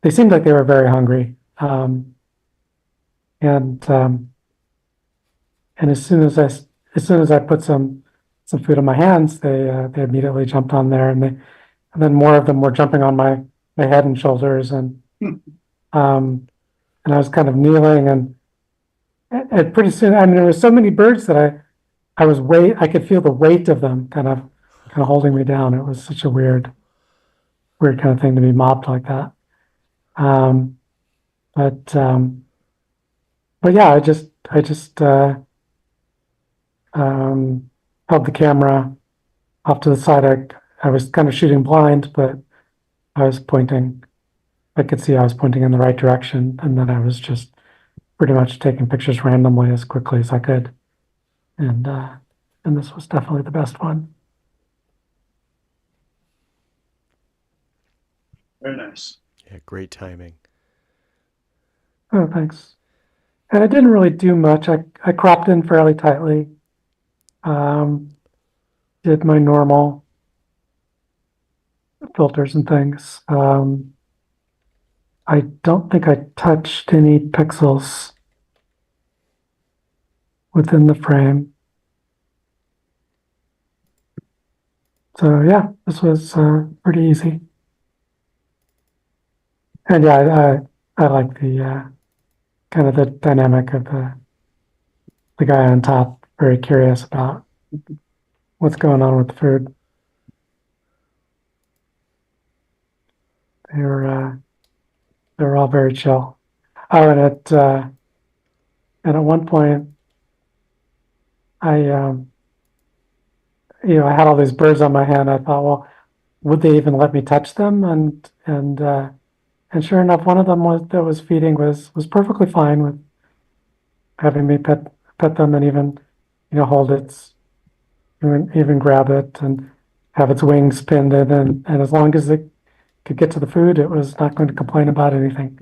they seemed like they were very hungry. And as soon as I put some food in my hands, they immediately jumped on there, and then more of them were jumping on my head and shoulders, and I was kind of kneeling, and pretty soon, I mean, there were so many birds that I could feel the weight of them kind of holding me down. It was such a weird kind of thing to be mobbed like that. But yeah, I just held the camera off to the side. I was kind of shooting blind, but I was pointing. I could see I was pointing in the right direction, and then I was just pretty much taking pictures randomly as quickly as I could. And this was definitely the best one. Very nice. Yeah, great timing. Oh, thanks. And I didn't really do much. I cropped in fairly tightly. Did my normal filters and things. I don't think I touched any pixels within the frame. So yeah, this was pretty easy. And yeah, I like the kind of the dynamic of the guy on top, very curious about what's going on with the food. They were all very chill. Oh, and at one point, I I had all these birds on my hand. I thought, well, would they even let me touch them? And sure enough, one of them that was feeding was perfectly fine with having me pet them, and even hold even grab it and have its wings pinned in, and as long as it could get to the food, it was not going to complain about anything.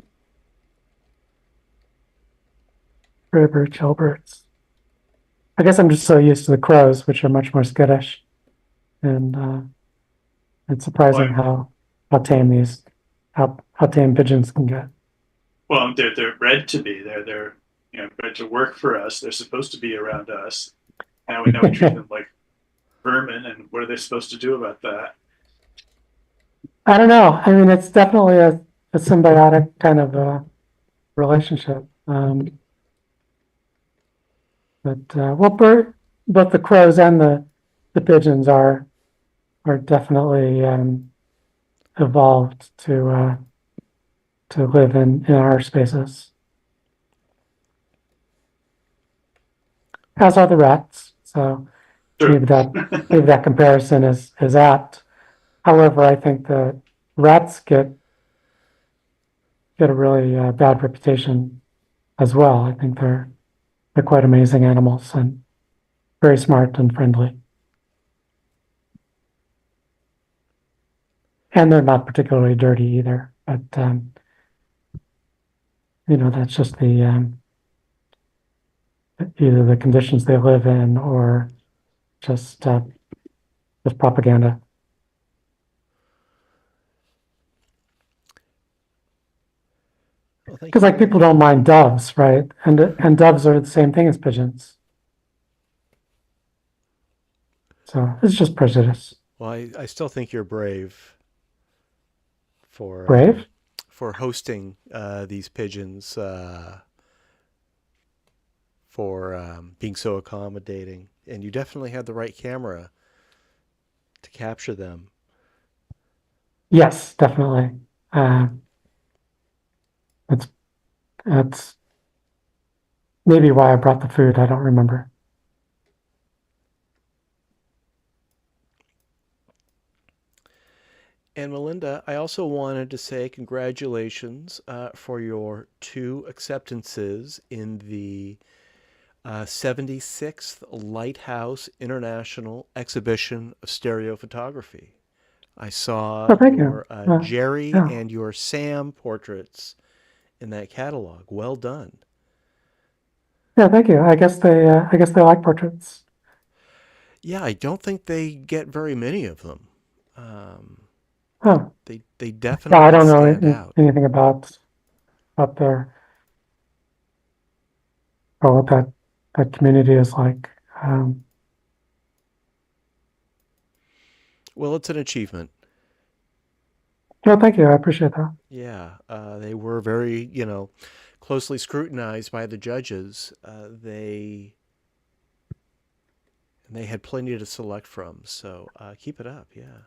Very, very chill birds. I guess I'm just so used to the crows, which are much more skittish, and it's surprising how tame how tame pigeons can get. Well, they're bred to be. They're bred to work for us. They're supposed to be around us. Now we treat them like vermin, and what are they supposed to do about that? I don't know. I mean, it's definitely a symbiotic kind of relationship. Both the crows and the pigeons are definitely evolved to live in our spaces, as are the rats. So Sure. maybe that comparison is apt. However, I think that rats get a really bad reputation as well. I think they're quite amazing animals and very smart and friendly. And they're not particularly dirty either, but that's just the either the conditions they live in or just propaganda. Well, thank Because you. like people don't mind doves, right? And doves are the same thing as pigeons. So it's just prejudice. Well, I still think you're brave for Brave? for hosting these pigeons, for being so accommodating, and you definitely had the right camera to capture them. Yes, definitely. That's that's maybe why I brought the food. I don't remember. And Melinda, I also wanted to say congratulations for your 2 acceptances in the 76th Lighthouse International Exhibition of Stereo Photography. I saw Oh, thank your you. Jerry Yeah. and your Sam portraits in that catalog. Well done. Yeah, thank you. I guess they like portraits. Yeah, I don't think they get very many of them. Um, Oh, they yeah. I definitely don't know stand out. anything about their or what that community is like. Well, it's an achievement. No, thank you. I appreciate that. Yeah, they were very, closely scrutinized by the judges. They had plenty to select from. So keep it up. Yeah.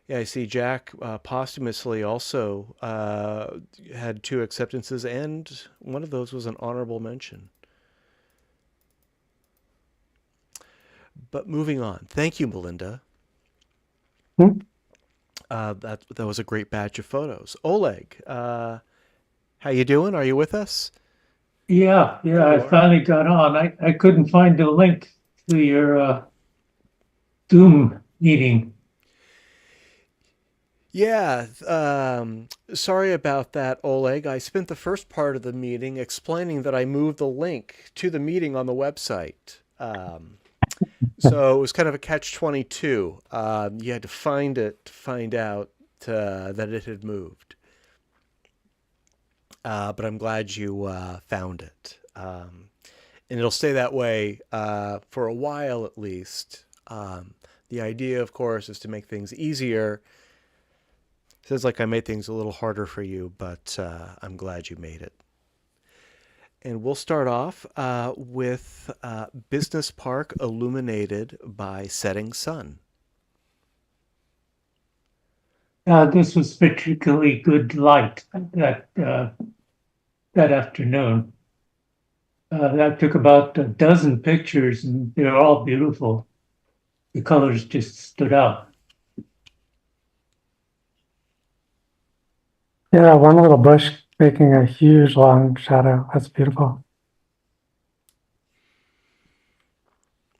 Yeah, I see Jack posthumously also had 2 acceptances, and one of those was an honorable mention. But moving on. Thank you, Melinda. Hmm? That was a great batch of photos. Oleg, how you doing? Are you with us? Yeah, There I you are. finally got on. I couldn't find the link to your Zoom meeting. Yeah, sorry about that, Oleg. I spent the first part of the meeting explaining that I moved the link to the meeting on the website. So it was kind of a catch-22. You had to find it to find out that it had moved. But I'm glad you found it. And it'll stay that way for a while at least. The idea, of course, is to make things easier. Sounds like I made things a little harder for you, but I'm glad you made it. And we'll start off with Business Park illuminated by setting sun. This was particularly good light that afternoon. That took about a dozen pictures, and they're all beautiful. The colors just stood out. Yeah, one little bush making a huge long shadow. That's beautiful.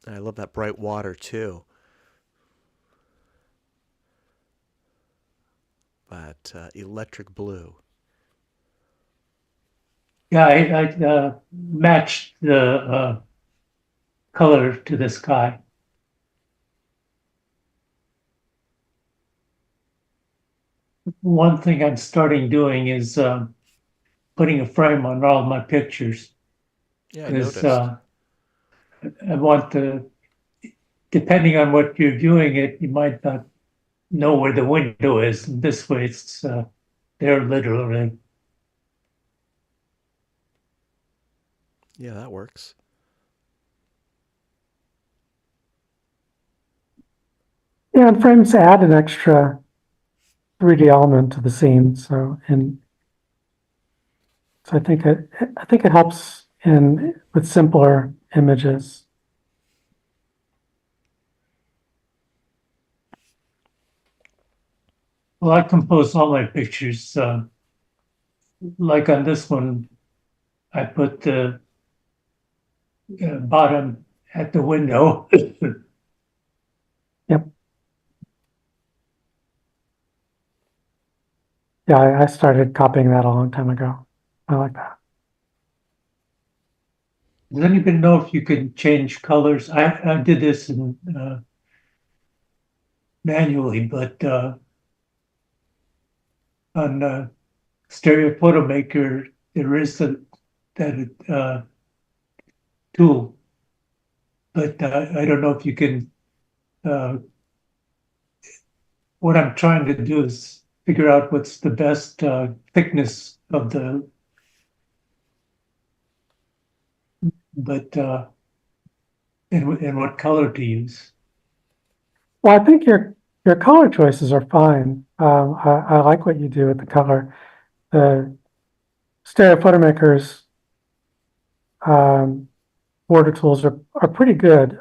And I love that bright water too. That electric blue. Yeah, I matched the color to the sky. One thing I'm starting doing is putting a frame on all my pictures Yeah, I because noticed. I want to, depending on what you're viewing it, you might not know where the window is. And this way it's there literally. Yeah, that works. Yeah, and frames add an extra 3D element to the scene. So I think it helps with simpler images. Well, I compose all my pictures. Like on this one, I put the bottom at the window. Yeah, I started copying that a long time ago. I like that. Does anybody know if you can change colors? I did this in, manually, but on Stereo Photo Maker, there is that tool, but I don't know if you can. What I'm trying to do is figure out what's the best thickness of the, but and what color to use. Well, I think your color choices are fine. I like what you do with the color. The Stereo Photo Maker's border tools are pretty good.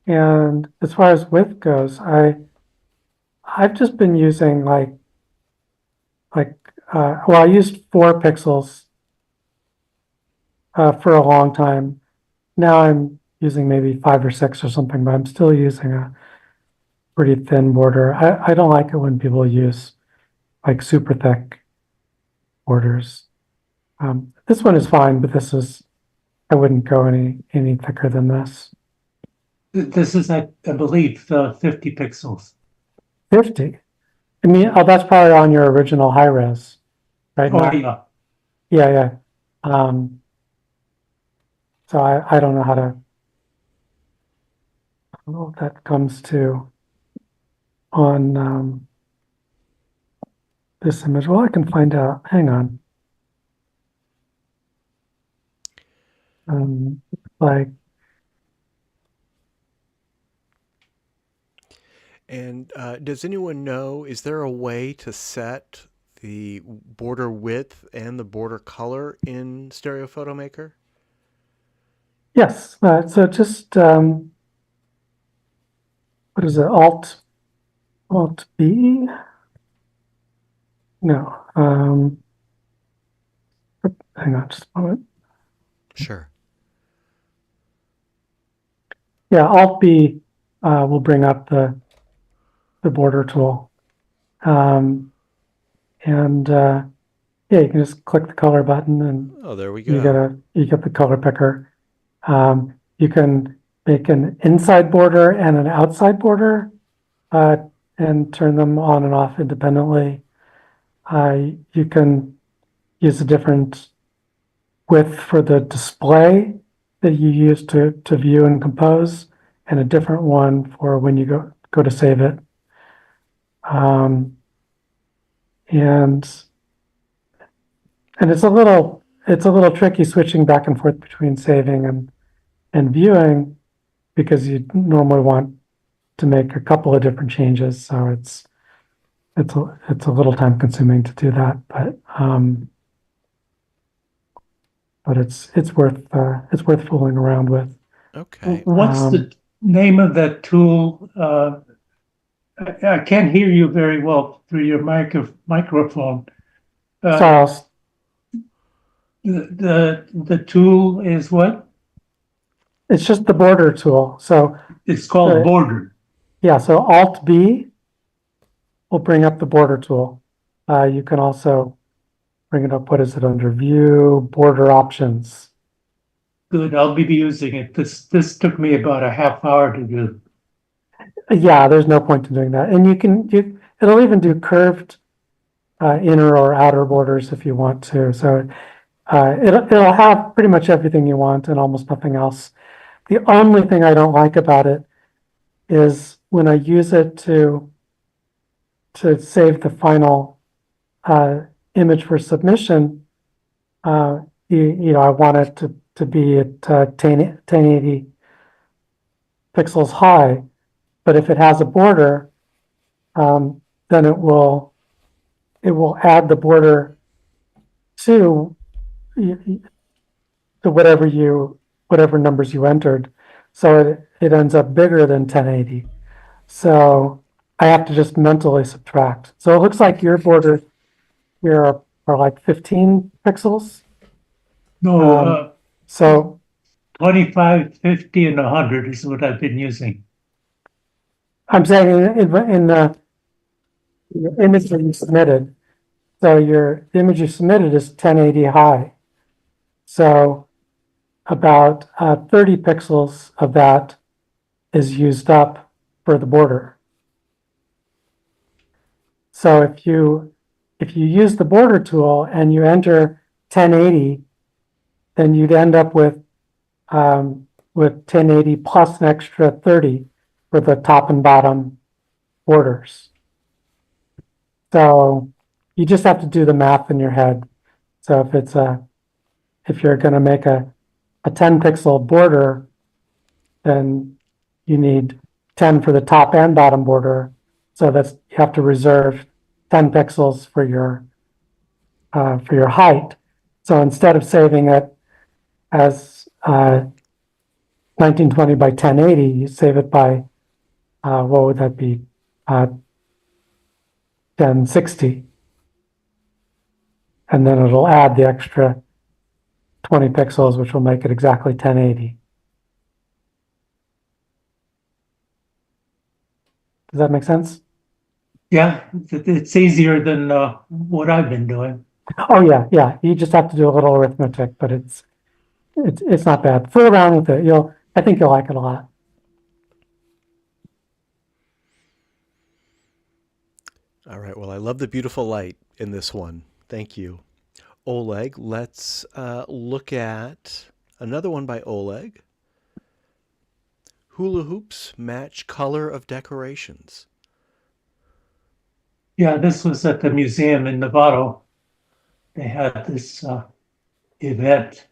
And as far as width goes, I've just been using well, I used 4 pixels for a long time. Now I'm using maybe 5 or 6 or something, but I'm still using a pretty thin border. I don't like it when people use like super thick borders. This one is fine, but I wouldn't go any thicker than this. This is, I believe, 50 pixels. 50. I mean, oh, that's probably on your original high res, right? Oh, yeah. Yeah. So I don't know how to, I don't know what that comes to on this image. Well, I can find out. Hang on. Like, And does anyone know, is there a way to set the border width and the border color in Stereo Photo Maker? yes. So just what is it? Alt B? No. Hang on just a moment. Sure. Yeah, Alt B will bring up the border tool. Yeah, you can just click the color button and Oh, there we you go. get the color picker. You can make an inside border and an outside border and turn them on and off independently. You can use a different width for the display that you use to view and compose, and a different one for when you go to save it. And it's a little tricky switching back and forth between saving and viewing, because you normally want to make a couple of different changes. So it's a little time consuming to do that, but it's worth fooling around with. Okay. What's the name of that tool? I can't hear you very well through your microphone. Charles, The tool is what? it's just the border tool. So It's called border. yeah, so Alt B will bring up the border tool. You can also bring it up. What is it under View, Border Options? Good, I'll be using it. This took me about a half hour to do. Yeah, there's no point in doing that. And it'll even do curved inner or outer borders if you want to. So it'll have pretty much everything you want and almost nothing else. The only thing I don't like about it is when I use it to save the final image for submission. I want it to be at 1080 pixels high, but if it has a border, then it will add the border to whatever numbers you entered, so it ends up bigger than 1080. So I have to just mentally subtract. So it looks like your borders here are like 15 pixels. No, So 25, 50, and 100 is what I've been using. I'm saying in the image that you submitted, so the image you submitted is 1080 high. So about 30 pixels of that is used up for the border. So if you use the border tool and you enter 1080, then you'd end up with 1080 plus an extra 30 for the top and bottom borders. So you just have to do the math in your head. So if you're going to make a 10 pixel border, then you need 10 for the top and bottom border. So you have to reserve 10 pixels for your height. So instead of saving it as 1920 by 1080, you save it by what would that be? 1060. And then it'll add the extra 20 pixels, which will make it exactly 1080. Does that make sense? Yeah, it's easier than what I've been doing. Oh yeah. You just have to do a little arithmetic, but it's not bad. Fool around with it. I think you'll like it a lot. All right. Well, I love the beautiful light in this one. Thank you. Oleg, let's look at another one by Oleg. Hula hoops match color of decorations. Yeah, this was at the museum in Novato. They had this event.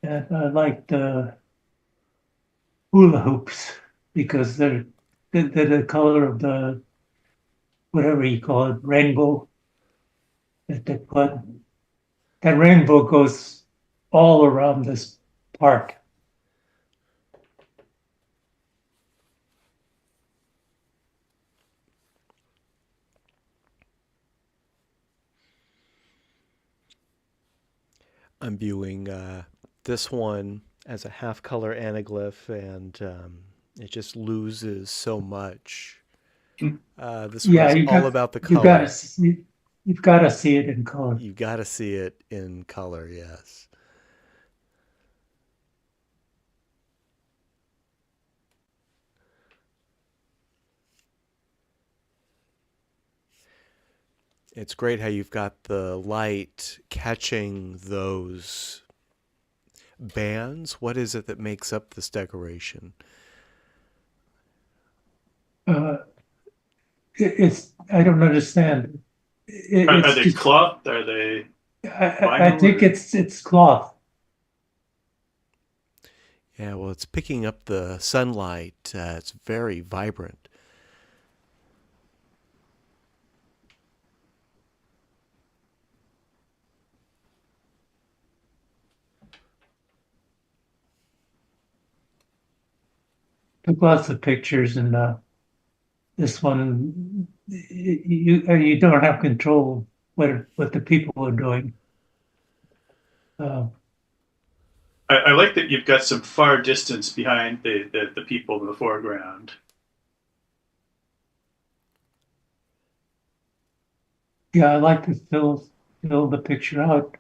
And I liked the hula hoops because they're the color of the, whatever you call it, rainbow that they put. That rainbow goes all around this park. I'm viewing this one as a half-color anaglyph, and it just loses so much. This Yeah, one's all about the you color. you've got to see it in color. You got to see it in color, yes. It's great how you've got the light catching those bands. What is it that makes up this decoration? I don't understand. Are they cloth? Are they? I think it's cloth. Yeah, well, it's picking up the sunlight. It's very vibrant. Took lots of pictures, and this one you don't have control what the people are doing. I like that you've got some far distance behind the people in the foreground. Yeah, I like to fill the picture out.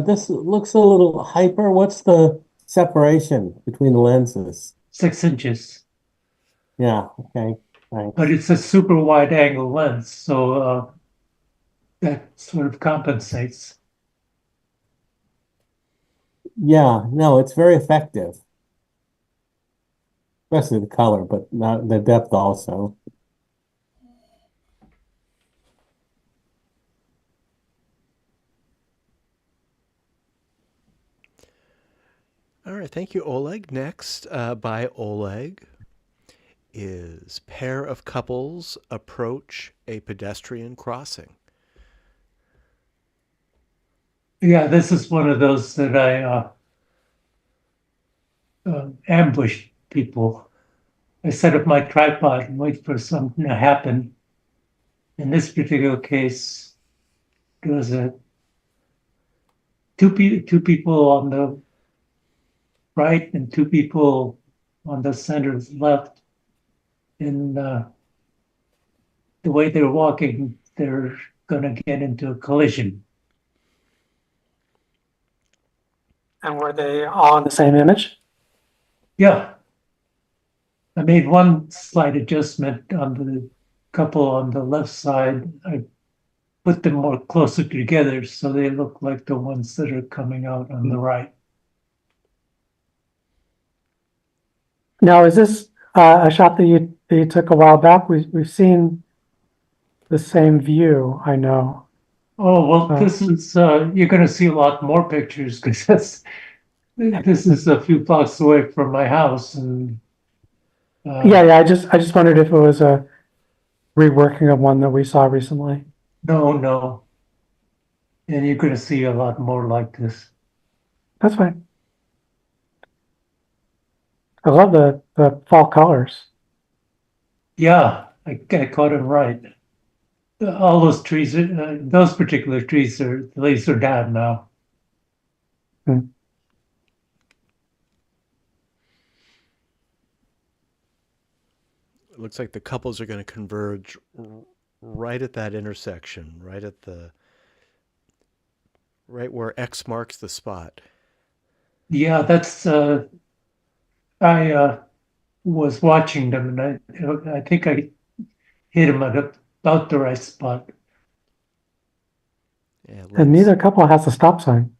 This looks a little hyper. What's the separation between the lenses? 6 inches, Yeah, okay, thanks. but it's a super wide angle lens, so that sort of compensates. Yeah, no, it's very effective. Especially the color, but not the depth also. All right, thank you, Oleg. Next, by Oleg, is pair of couples approach a pedestrian crossing. Yeah, this is one of those that I ambush people. I set up my tripod and wait for something to happen. In this particular case, there was two people on the right and two people on the center left. And the way they're walking, they're going to get into a collision. And were they all in the same image? Yeah. I made one slight adjustment on the couple on the left side. I put them more closer together so they look like the ones that are coming out on the right. Now, is this a shot that you took a while back? We've seen the same view, I know. Oh, well, this is, you're going to see a lot more pictures because this is a few blocks away from my house. And yeah, I just wondered if it was a reworking of one that we saw recently. no. And you're going to see a lot more like this. That's fine. I love the fall colors. Yeah, I caught it right. All those trees, those particular trees the leaves are down now. Hmm. It looks like the couples are going to converge right at that intersection, right where X marks the spot. Yeah, that's, I was watching them and I think I hit them at about the right spot. Yeah, And neither couple has a stop sign.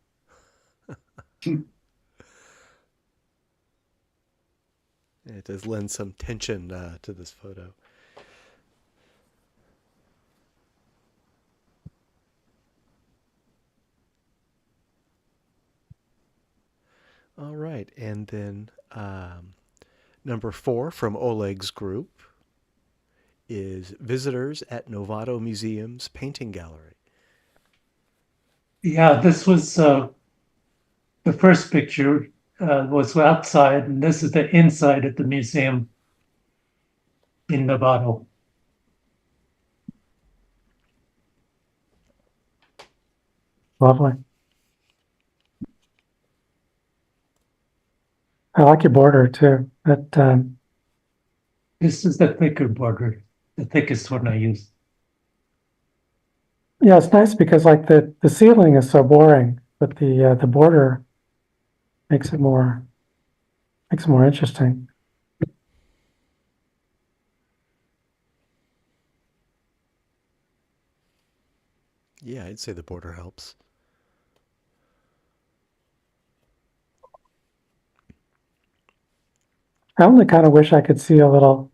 It does lend some tension to this photo. All right, and then number 4 from Oleg's group is visitors at Novato Museum's painting gallery. Yeah, this was the first picture was outside, and this is the inside at the museum in Novato. Lovely. I like your border too. This is the thicker border, the thickest one I used. Yeah, it's nice because like the ceiling is so boring, but the border makes it more interesting. Yeah, I'd say the border helps. I only kind of wish I could see a little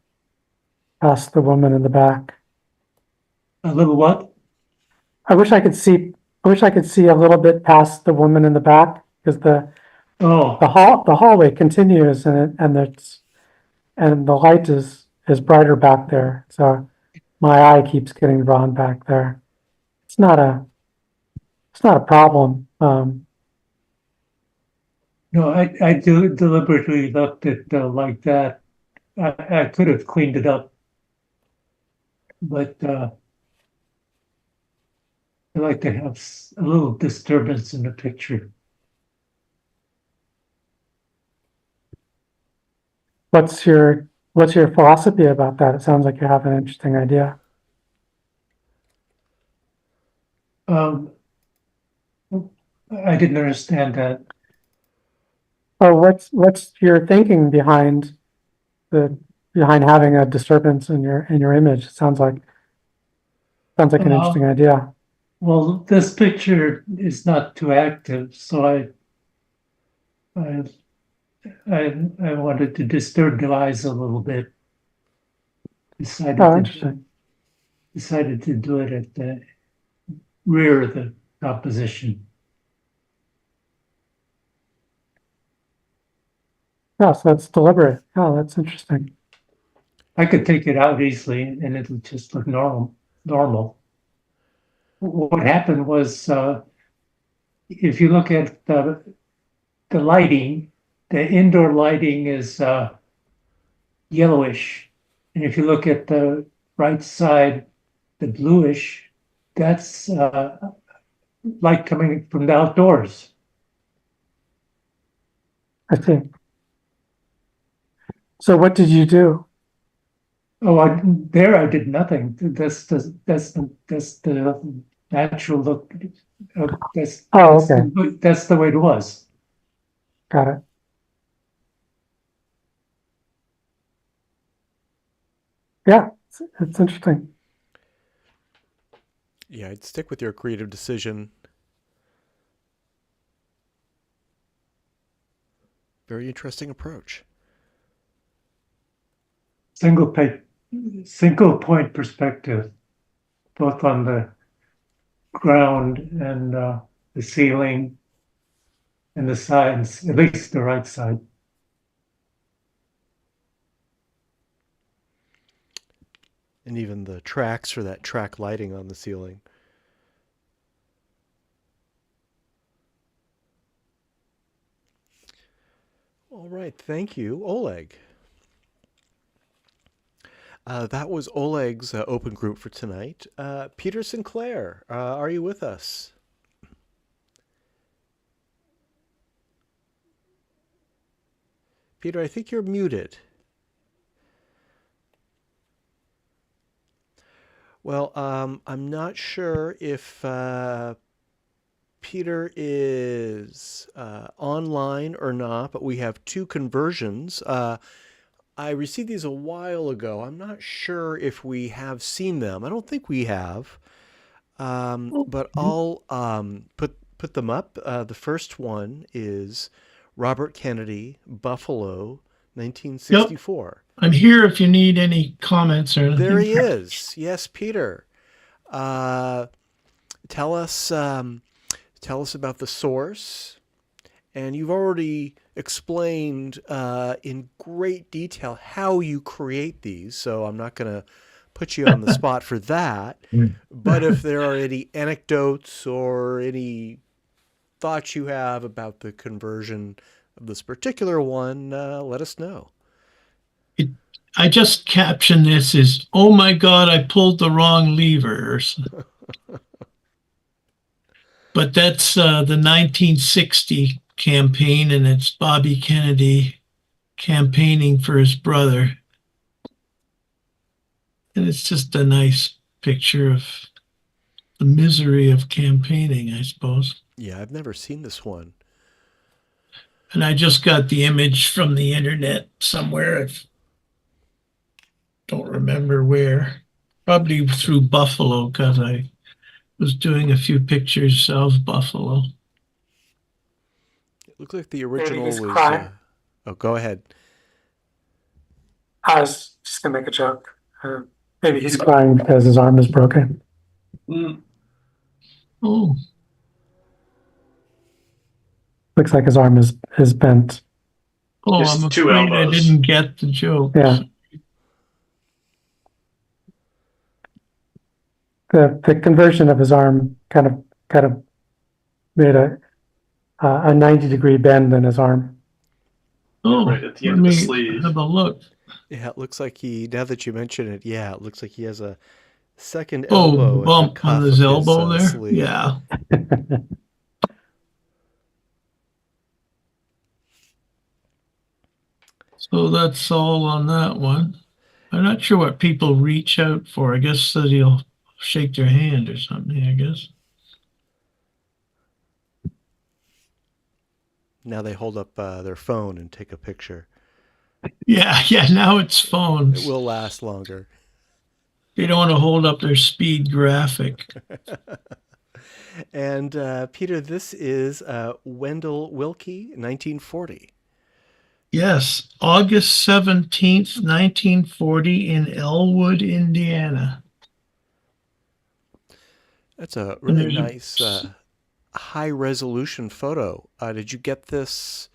past the woman in the back. A little what? I wish I could see a little bit past the woman in the back because the hallway continues and the light is brighter back there. So my eye keeps getting drawn back there. It's not a problem. No, I deliberately left it like that. I could have cleaned it up, but I like to have a little disturbance in the picture. What's your philosophy about that? It sounds like you have an interesting idea. I didn't understand that. Or what's your thinking behind having a disturbance in your image? It sounds like an interesting idea. Well, this picture is not too active, so I wanted to disturb the eyes a little bit. Interesting. Decided to do it at the rear of the composition. Yeah, so that's deliberate. Oh, that's interesting. I could take it out easily and it'll just look normal. What happened was, if you look at the lighting, the indoor lighting is yellowish. And if you look at the right side, the bluish, that's light coming from the outdoors. I see. So what did you do? Oh, I did nothing. That's the natural look. Oh, okay. That's the way it was. Got it. Yeah, it's interesting. Yeah, I'd stick with your creative decision. Very interesting approach. Single point perspective, both on the ground and the ceiling and the sides, at least the right side. And even the tracks for that track lighting on the ceiling. All right, thank you, Oleg. That was Oleg's open group for tonight. Peter Sinclair, are you with us? Peter, I think you're muted. Well, I'm not sure if Peter is online or not, but we have two conversions. I received these a while ago. I'm not sure if we have seen them. I don't think we have, but I'll put them up. The first one is Robert Kennedy, Buffalo, 1964. I'm here if you need any comments or anything. There he is. Yes, Peter. Tell us about the source. And you've already explained in great detail how you create these, so I'm not going to put you on the spot for that. But if there are any anecdotes or any thoughts you have about the conversion of this particular one, let us know. I just captioned this as, "Oh my God, I pulled the wrong levers." But that's the 1960 campaign, and it's Bobby Kennedy campaigning for his brother. And it's just a nice picture of the misery of campaigning, I suppose. Yeah, I've never seen this one. And I just got the image from the internet somewhere. I don't remember where. Probably through Buffalo, because I was doing a few pictures of Buffalo. It looked like the original he's was. crying. Oh, go ahead. I was just gonna make a joke. Maybe he's crying because his arm is broken. Oh, Looks like his arm is bent. oh, Just I'm two afraid I elbows. didn't get the joke. Yeah. The conversion of his arm kind of made a 90-degree bend in his arm. Oh, Right at the let end of the me sleeve. have a look. Yeah, it looks like now that you mention it, yeah, it looks like he has a second elbow Oh, at the bump cuff on his of elbow there. sleeve. Yeah. So that's all on that one. I'm not sure what people reach out for. I guess that he'll shake their hand or something, I guess. Now they hold up their phone and take a picture. Yeah, now it's It phones. will last longer. They don't want to hold up their speed graphic. And Peter, this is Wendell Wilkie, 1940. Yes, August 17th, 1940 in Elwood, Indiana. That's a really there's a- nice high resolution photo. Did you get this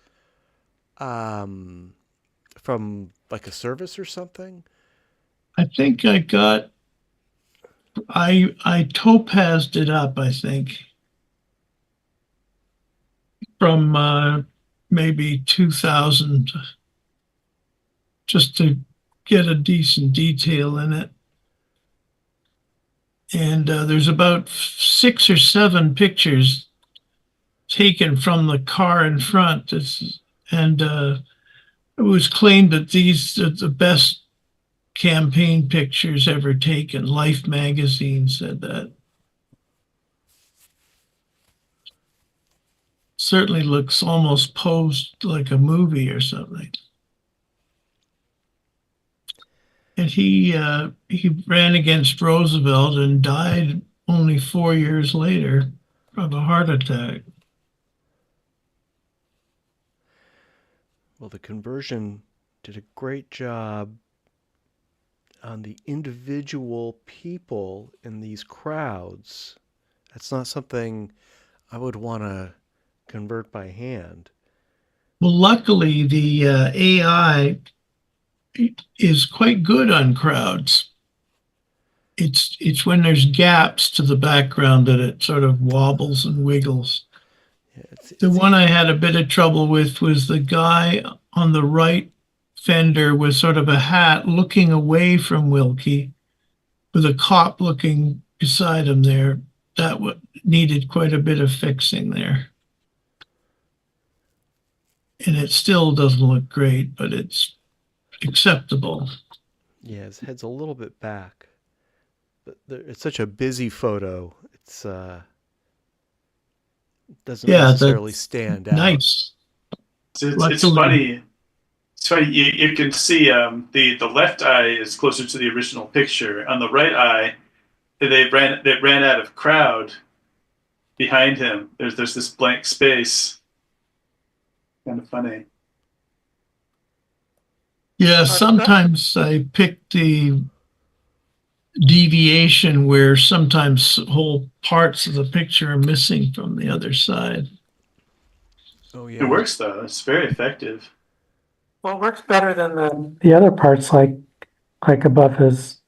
from like a service or something? I think I topazed it up, I think, from maybe 2000, just to get a decent detail in it. And there's about 6 or 7 pictures taken from the car in front. And it was claimed that these are the best campaign pictures ever taken. Life magazine said that. Certainly looks almost posed like a movie or something. And he ran against Roosevelt and died only 4 years later of a heart attack. Well, the conversion did a great job on the individual people in these crowds. That's not something I would want to convert by hand. Well, luckily, the AI is quite good on crowds. It's when there's gaps to the background that it sort of wobbles and wiggles. Yeah, The one I had a bit of trouble with was the guy on the right fender with sort of a hat looking away from Wilkie, with a cop looking beside him there. That needed quite a bit of fixing there. And it still doesn't look great, but it's acceptable. Yeah, his head's a little bit back. But it's such a busy photo. It's doesn't necessarily stand out. Nice. It's funny. It's funny. You can see the left eye is closer to the original picture. On the right eye, they ran out of crowd behind him. There's this blank space. Kind of funny. Yeah, sometimes I pick the deviation where sometimes whole parts of the picture are missing from the other side. Oh yeah. It works though. It's very effective. Well, it works better than the other parts, like above his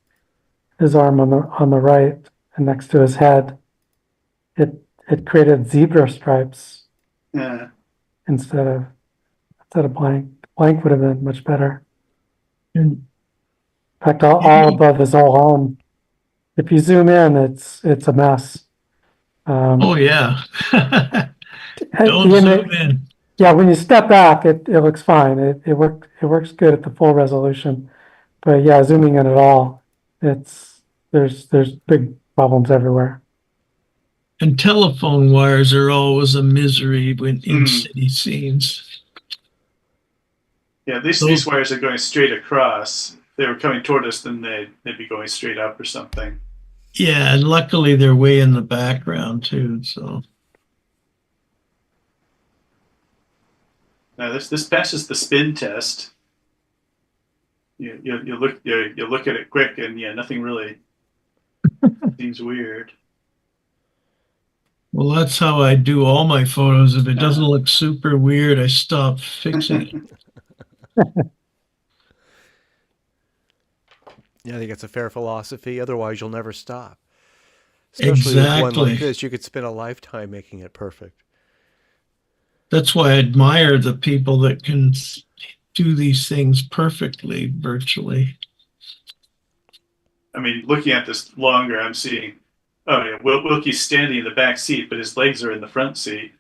arm on the right and next to his head. It created zebra stripes Yeah. instead of blank. Blank would have been much better. And In fact, all above his whole arm. If you zoom in, it's a mess. oh yeah. Don't the zoom image- in. Yeah, when you step back, it looks fine. It works good at the full resolution. But yeah, zooming in at all, there's big problems everywhere. And telephone wires are always a misery when in city scenes. Yeah, at least these wires are going straight across. If they were coming toward us, then they'd be going straight up or something. Yeah, and luckily they're way in the background too. So Now this passes the spin test. You look at it quick, and yeah, nothing really seems weird. well, that's how I do all my photos. If it doesn't look super weird, I stop fixing it. Yeah, I think it's a fair philosophy. Otherwise, you'll never stop. Especially with one Exactly. like this, you could spend a lifetime making it perfect. That's why I admire the people that can do these things perfectly virtually. I mean, looking at this longer, I'm seeing, oh yeah, Wilkie's standing in the back seat, but his legs are in the front seat.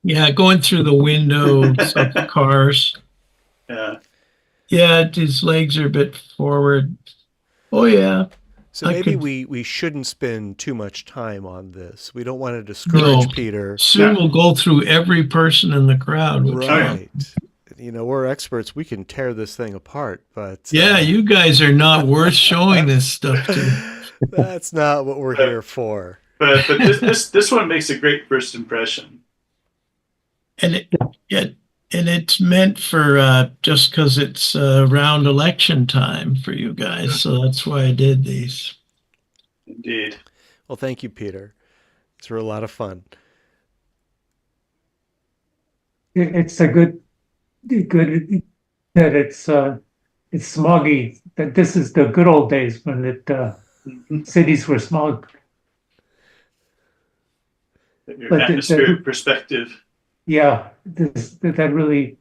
Yeah, going through the windows of the cars. Yeah. Yeah, his legs are a bit forward. Oh yeah. So I maybe could- we shouldn't spend too much time on this. We don't want to discourage Peter. Soon Yeah. we'll go through every person in the crowd. which- Right. You know, we're experts. We can tear this thing apart, but Yeah, you guys are not worth showing this stuff to. that's not what we're here for. But this one makes a great first impression. And it's meant for just because it's around election time for you guys. So that's why I did these. Indeed. Well, thank you, Peter. These were a lot of fun. It's a good that it's smoggy. That this is the good old days when cities were smog. Your But atmospheric perspective. Yeah, that really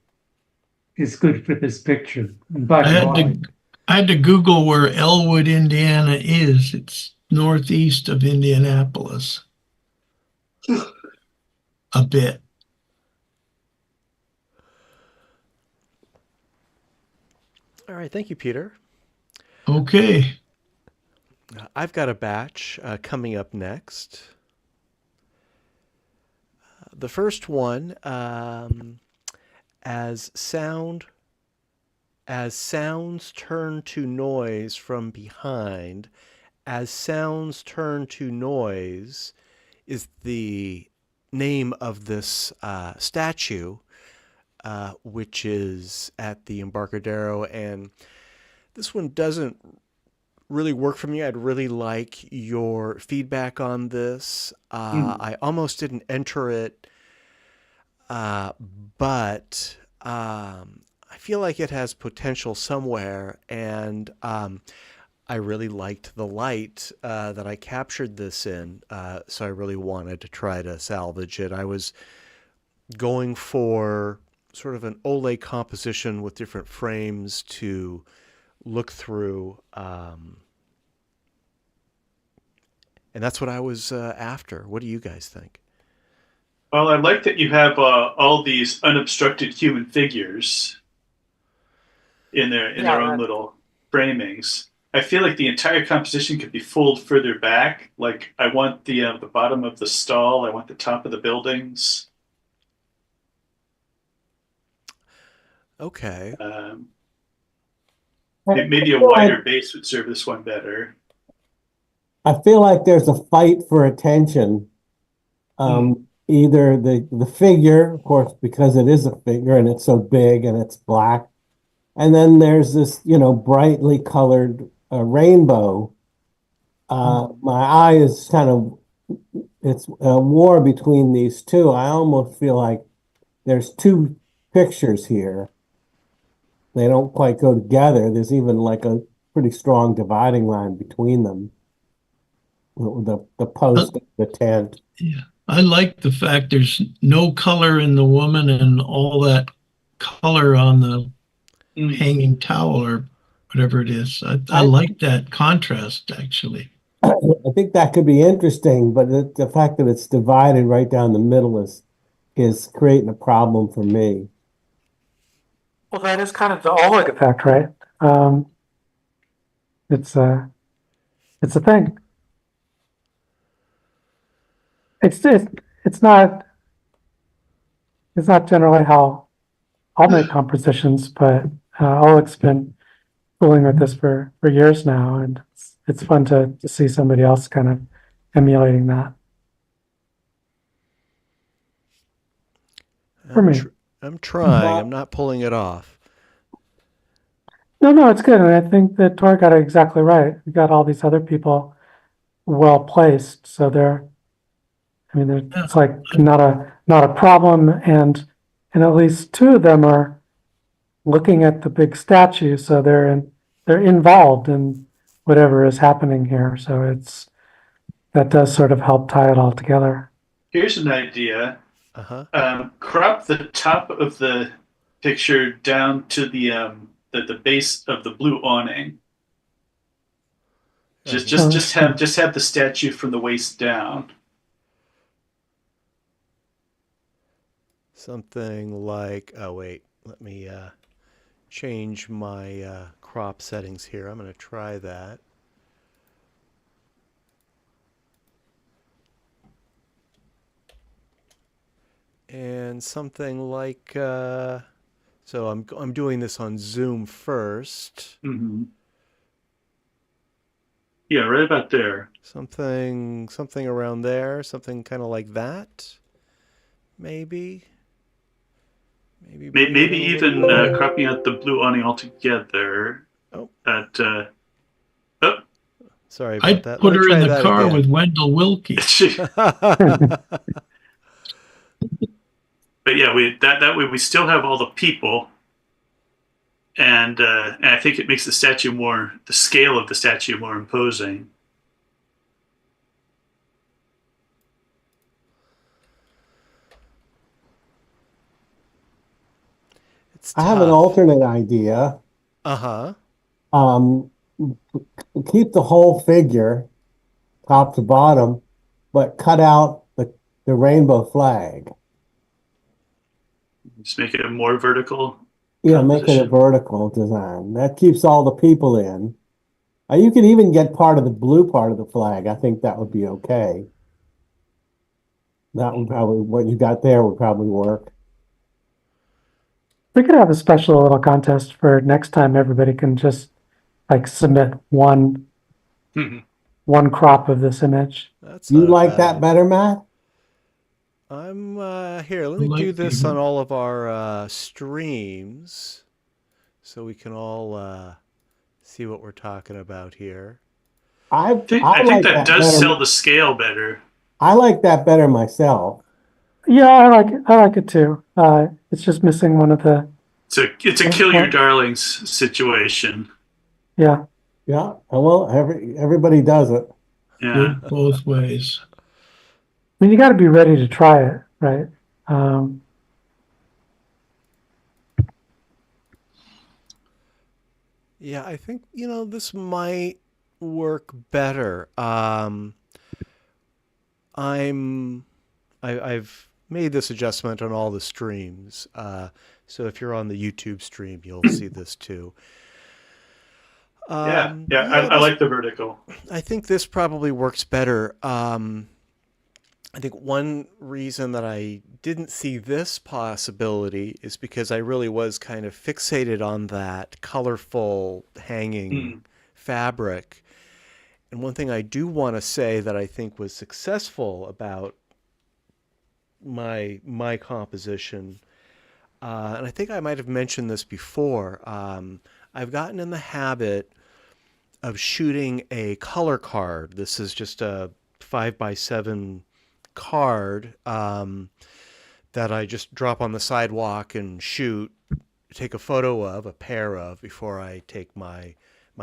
is good for this picture. In black I and had white. I had to Google where Elwood, Indiana is. It's northeast of Indianapolis. A bit. All right, thank you, Peter. Okay. I've got a batch coming up next. The first one, as sounds turn to noise from behind, as sounds turn to noise is the name of this statue, which is at the Embarcadero. And this one doesn't really work for me. I'd really like your feedback on this. I almost didn't enter it, but I feel like it has potential somewhere, and I really liked the light that I captured this in, so I really wanted to try to salvage it. I was going for sort of an Olay composition with different frames to look through, and that's what I was after. What do you guys think? Well, I like that you have all these unobstructed human figures in their own little framings. I feel like the entire composition could be pulled further back. Like I want the bottom of the stall. I want the top of the buildings. Okay. Maybe a wider base would serve this one better. I feel like there's a fight for attention. Either the figure, of course, because it is a figure and it's so big and it's black. And then there's this, brightly colored rainbow. My eye is it's a war between these two. I almost feel like there's two pictures here. They don't quite go together. There's even like a pretty strong dividing line between them. The post, the tent. Yeah. I like the fact there's no color in the woman and all that color on the hanging towel or whatever it is. I like that contrast, actually. I think that could be interesting, but the fact that it's divided right down the middle is creating a problem for me. Well, that is kind of the Oleg effect, right? It's a thing. It's not generally how I'll make compositions, but Oleg's been fooling with this for years now, and it's fun to see somebody else kind of emulating that. For me. I'm trying. I'm not pulling it off. No, it's good, and I think that Tor got it exactly right. We got all these other people well placed, so it's like not a problem, and at least two of them are looking at the big statue, so they're involved in whatever is happening here. So that does sort of help tie it all together. Here's an idea. Uh-huh. Crop the top of the picture down to the base of the blue awning. Just have the statue from the waist down. Something like, oh wait, let me change my crop settings here. I'm going to try that. And something like, so I'm doing this on Zoom first. Mm-hmm. Yeah, right about there. Something around there, something kind of like that, maybe. Maybe even cropping out the blue awning altogether. Oh. Sorry about I'd that. put her in the that car again. with Wendell Wilkie. But yeah, that way we still have all the people, and I think it makes the scale of the statue more imposing. It's I have an tough. alternate idea. Uh-huh. Um, keep the whole figure top to bottom, but cut out the rainbow flag. Just make it a more vertical Yeah, make it a composition. vertical design. That keeps all the people in. You could even get part of the blue part of the flag. I think that would be okay. That would probably, what you got there would probably work. We could have a special little contest for next time. Everybody can just like submit one crop of this image. That's You not a like bad that idea. better, Matt? I'm here. Let I me do like this the- on all of our streams so we can all see what we're talking about here. I I think like that does better. sell the scale better. I like that better myself. Yeah, I like it too. It's just missing one of the, It's a kill your darlings situation. yeah. Yeah, well, everybody does it. Yeah. Good both ways. I mean, you got to be ready to try it, right? Yeah, I think, this might work better. I've made this adjustment on all the streams. So if you're on the YouTube stream, you'll see this too. I like the vertical. I think this probably works better. I think one reason that I didn't see this possibility is because I really was kind of fixated on that colorful hanging fabric. And one thing I do want to say that I think was successful about my composition, and I think I might have mentioned this before, I've gotten in the habit of shooting a color card. This is just a 5x7 card that I just drop on the sidewalk and take a photo of, a pair of, before I take my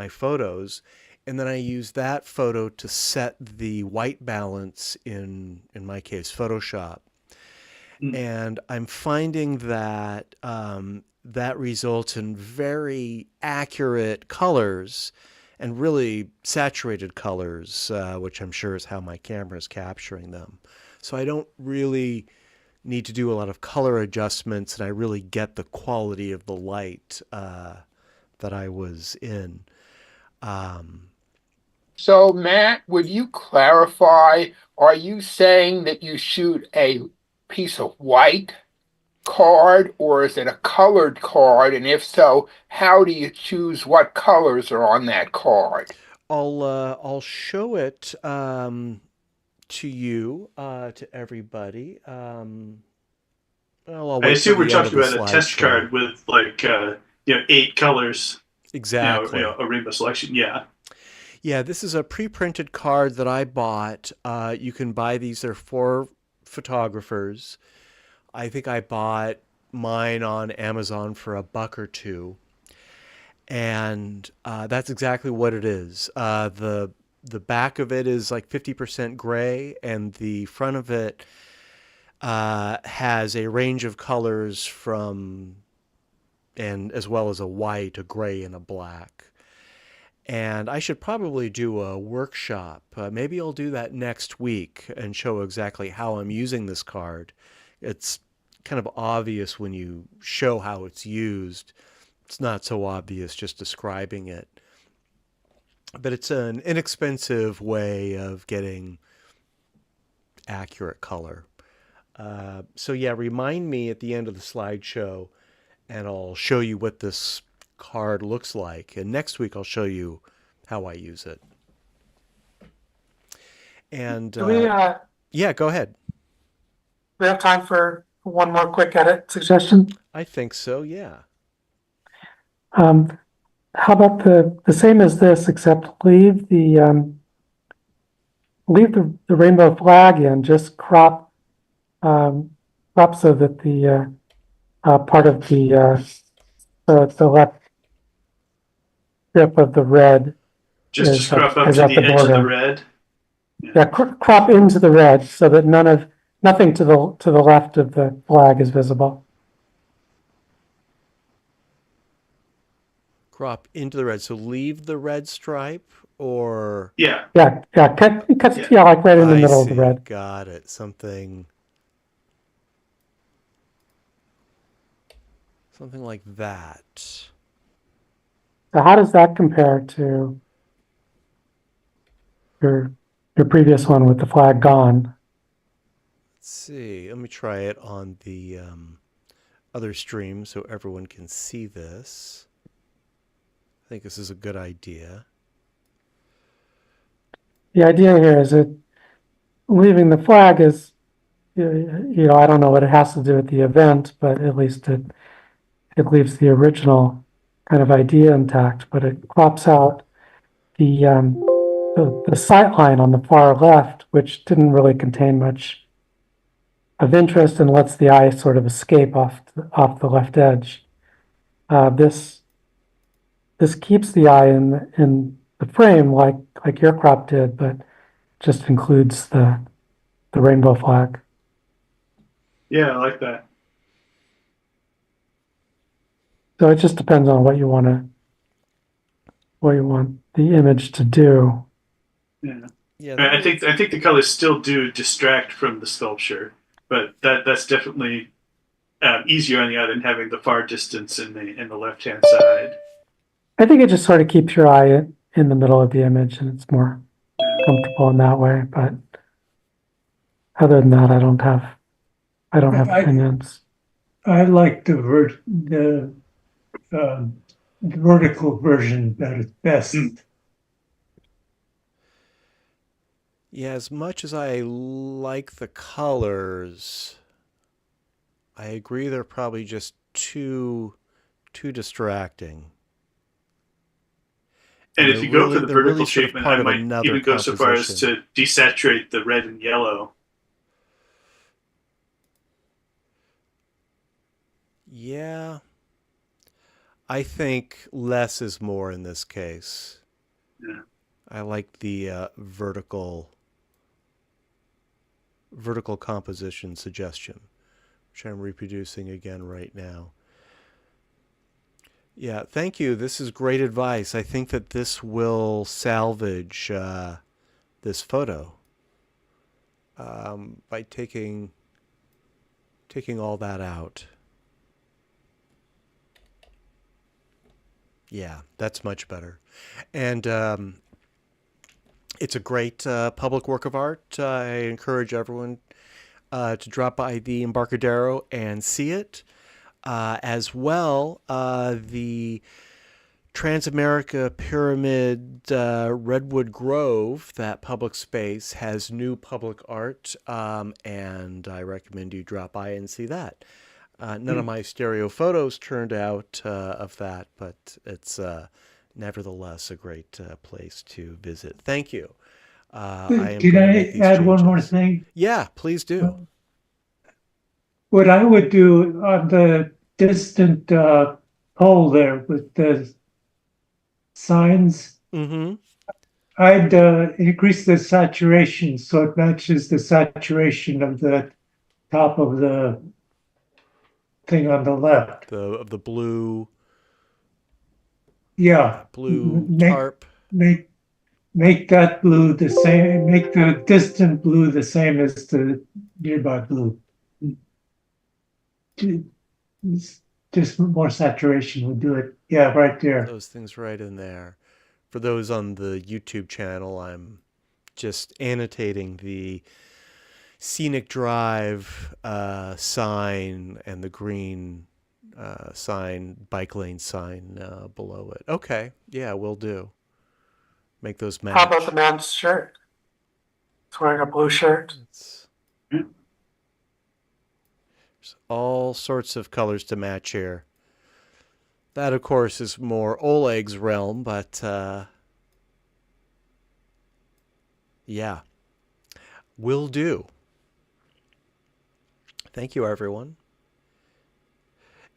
photos. And then I use that photo to set the white balance in my case, Photoshop. And I'm finding that that results in very accurate colors and really saturated colors, which I'm sure is how my camera is capturing them. So I don't really need to do a lot of color adjustments, and I really get the quality of the light that I was in. So, Matt, would you clarify, are you saying that you shoot a piece of white card, or is it a colored card? And if so, how do you choose what colors are on that card? I'll show it to you, to everybody. I'll I wait assume for we're the end of talking the about a test slideshow. card with 8 colors. Exactly. A rainbow selection. Yeah. Yeah, this is a pre-printed card that I bought. You can buy these. They're for photographers. I think I bought mine on Amazon for $1 or $2. And that's exactly what it is. The back of it is like 50% gray, and the front of it has a range of colors and as well as a white, a gray, and a black. And I should probably do a workshop. Maybe I'll do that next week and show exactly how I'm using this card. It's kind of obvious when you show how it's used. It's not so obvious just describing it. But it's an inexpensive way of getting accurate color. So yeah, remind me at the end of the slideshow, and I'll show you what this card looks like. And next week I'll show you how I use it. And yeah, go ahead. We have time for one more quick edit suggestion. I think so, yeah. How about the same as this, except leave the rainbow flag in, just crop so that the part of the left strip of the red Just crop up is to at the the edge of the border. red. Yeah, crop into the red so that nothing to the left of the flag is visible. Crop into the red. So leave the red stripe, or Yeah. Yeah, cut, Yeah. yeah, like right in the I middle of the see. red. Got it. Something like that. So how does that compare to your previous one with the flag gone? Let's see. Let me try it on the other stream so everyone can see this. I think this is a good idea. The idea here is that leaving the flag is, you know, I don't know what it has to do with the event, but at least it leaves the original kind of idea intact, but it crops out the sight line on the far left, which didn't really contain much of interest, and lets the eye sort of escape off the left edge. This keeps the eye in the frame like your crop did, but just includes the rainbow flag. Yeah, I like that. So it just depends on what you want the image to do. Yeah. Yeah, I think the colors still do distract from the sculpture, but that's definitely easier on the eye than having the far distance in the left hand side. I think it just sort of keeps your eye in the middle of the image, and it's more comfortable in that way. But other than that, I don't have opinions. I like the vertical version best. Yeah, as much as I like the colors, I agree they're probably just too distracting. And if they're you go really- for the they're really vertical sort of treatment, part I of might another even go so far as composition. to desaturate the red and yellow. Yeah, I think less is more in this case. Yeah. I like the vertical composition suggestion, which I'm reproducing again right now. Yeah, thank you. This is great advice. I think that this will salvage this photo by taking all that out. Yeah, that's much better. And it's a great public work of art. I encourage everyone to drop by the Embarcadero and see it. As well, the Transamerica Pyramid Redwood Grove, that public space, has new public art, and I recommend you drop by and see that. None of my stereo photos turned out of that, but it's nevertheless a great place to visit. Thank you. I am Can going to I make these add one more changes. thing? Yeah, please do. What I would do on the distant pole there with the signs, Mm-hmm. I'd increase the saturation so it matches the saturation of the top of the thing on the left. Of the blue Yeah. tarp. Make that blue the same, make the distant blue the same as the nearby blue. Just more saturation would do it. Yeah, right there. Those things right in there. For those on the YouTube channel, I'm just annotating the Scenic Drive sign and the green sign, bike lane sign below it. Okay, yeah, will do. Make those match. How about the man's shirt? He's wearing a blue shirt. There's all sorts of colors to match here. That, of course, is more Oleg's realm, but yeah, will do. Thank you, everyone.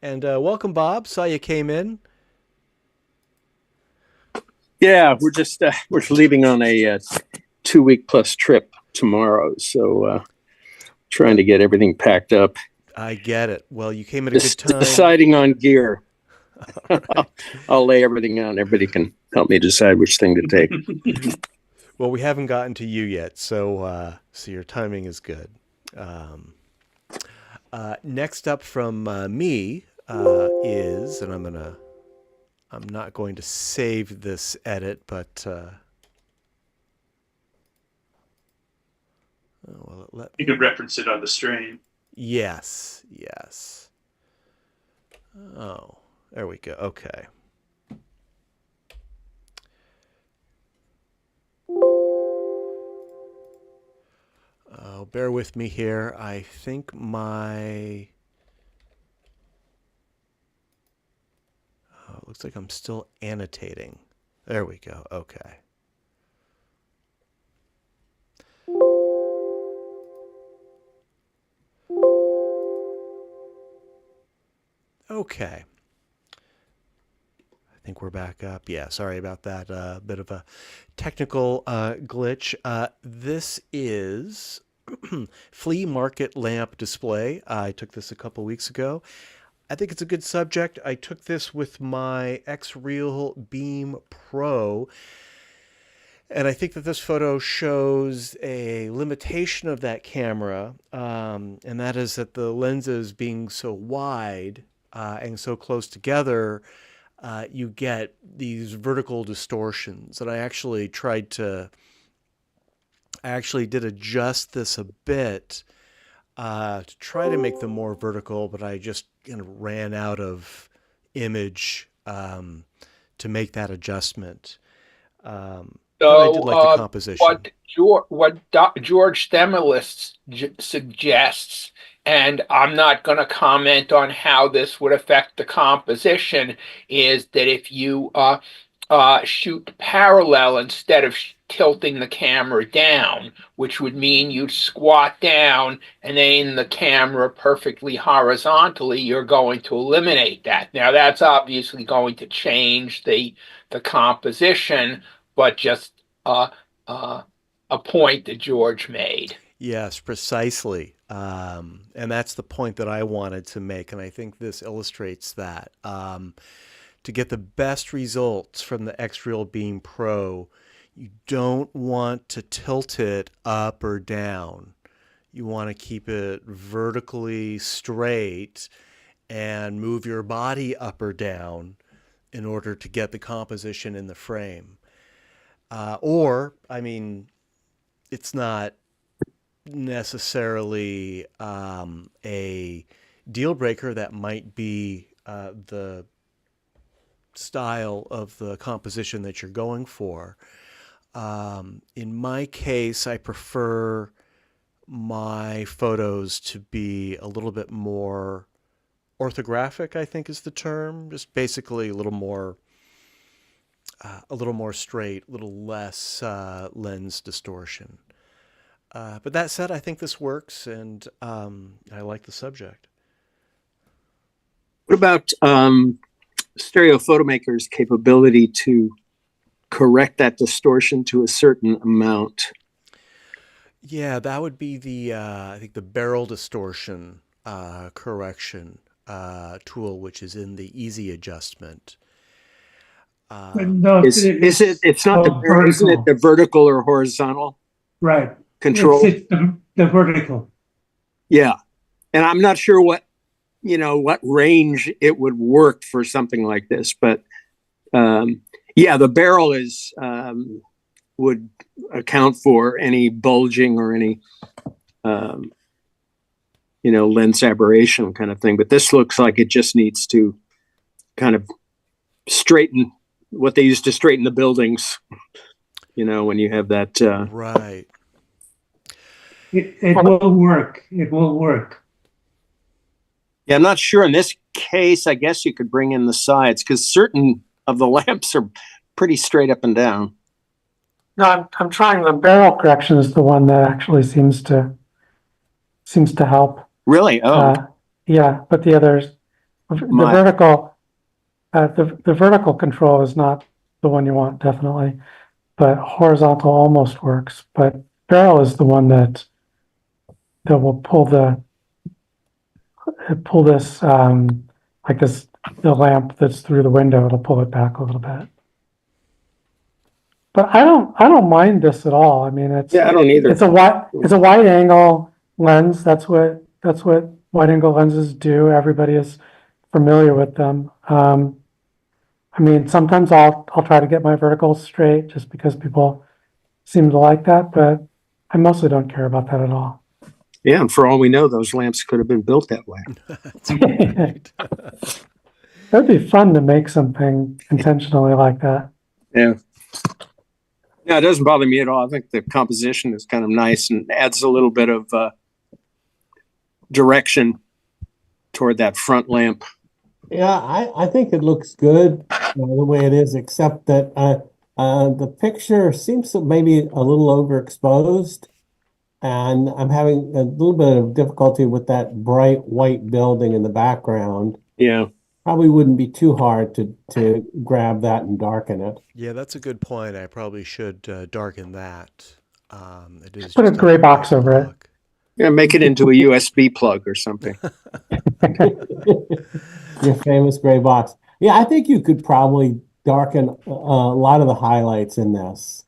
And welcome, Bob. Saw you came in. Yeah, we're leaving on a 2-week plus trip tomorrow, so trying to get everything packed up. I get it. Well, you came at a good time. Deciding on gear. I'll lay everything out. Everybody can help me decide which thing to take. Well, we haven't gotten to you yet, so your timing is good. Next up from me is, and I'm not going to save this edit, but well, You can reference it on the stream. Yes. Oh, there we go. Okay. Oh, bear with me here. I think it looks like I'm still annotating. There we go. Okay. Okay. I think we're back up. Yeah, sorry about that. Bit of a technical glitch. This is flea market lamp display. I took this a couple weeks ago. I think it's a good subject. I took this with my X-Reel Beam Pro. And I think that this photo shows a limitation of that camera, and that is that the lenses being so wide and so close together, you get these vertical distortions. And I actually did adjust this a bit to try to make them more vertical, but I just ran out of image to make that adjustment. But I did like the composition. What George Stemelis suggests, and I'm not going to comment on how this would affect the composition, is that if you shoot parallel instead of tilting the camera down, which would mean you'd squat down and aim the camera perfectly horizontally, you're going to eliminate that. Now, that's obviously going to change the composition, but just a point that George made. Yes, precisely. And that's the point that I wanted to make, and I think this illustrates that. To get the best results from the X-Reel Beam Pro, you don't want to tilt it up or down. You want to keep it vertically straight and move your body up or down in order to get the composition in the frame. It's not necessarily a deal breaker. That might be the style of the composition that you're going for. In my case, I prefer my photos to be a little bit more orthographic, I think is the term. Just basically a little more straight, a little less lens distortion. But that said, I think this works, and I like the subject. What about stereo photomakers' capability to correct that distortion to a certain amount? Yeah, that would be I think the barrel distortion correction tool, which is in the easy adjustment. No, It's not the barrel, isn't it the vertical or horizontal? Right. Control. It's the vertical. Yeah. And I'm not sure what range it would work for something like this, but the barrel would account for any bulging or any lens aberration kind of thing. But this looks like it just needs to kind of straighten what they use to straighten the buildings, when you have that. Right. It will work. It will work. Yeah, I'm not sure. In this case, I guess you could bring in the sides because certain of the lamps are pretty straight up and down. No, I'm trying. The barrel correction is the one that actually seems to help. Really? Oh, yeah. But the others, the vertical control is not the one you want, definitely. But horizontal almost works. But barrel is the one that will pull this like this the lamp that's through the window, it'll pull it back a little bit. But I don't mind this at all. I mean, Yeah, I don't either. it's a wide angle lens. That's what wide angle lenses do. Everybody is familiar with them. I mean, sometimes I'll try to get my verticals straight just because people seem to like that, but I mostly don't care about that at all. Yeah, and for all we know, those lamps could have been built that way. That's right. That'd be fun to make something intentionally like that. Yeah. Yeah, it doesn't bother me at all. I think the composition is kind of nice and adds a little bit of direction toward that front lamp. Yeah, I think it looks good the way it is, except that the picture seems to maybe a little overexposed, and I'm having a little bit of difficulty with that bright white building in the background. Yeah. Probably wouldn't be too hard to grab that and darken it. Yeah, that's a good point. I probably should darken that. It is Put a just gray box over it. look. Yeah, make it into a USB plug or something. Your famous gray box. Yeah, I think you could probably darken a lot of the highlights in this.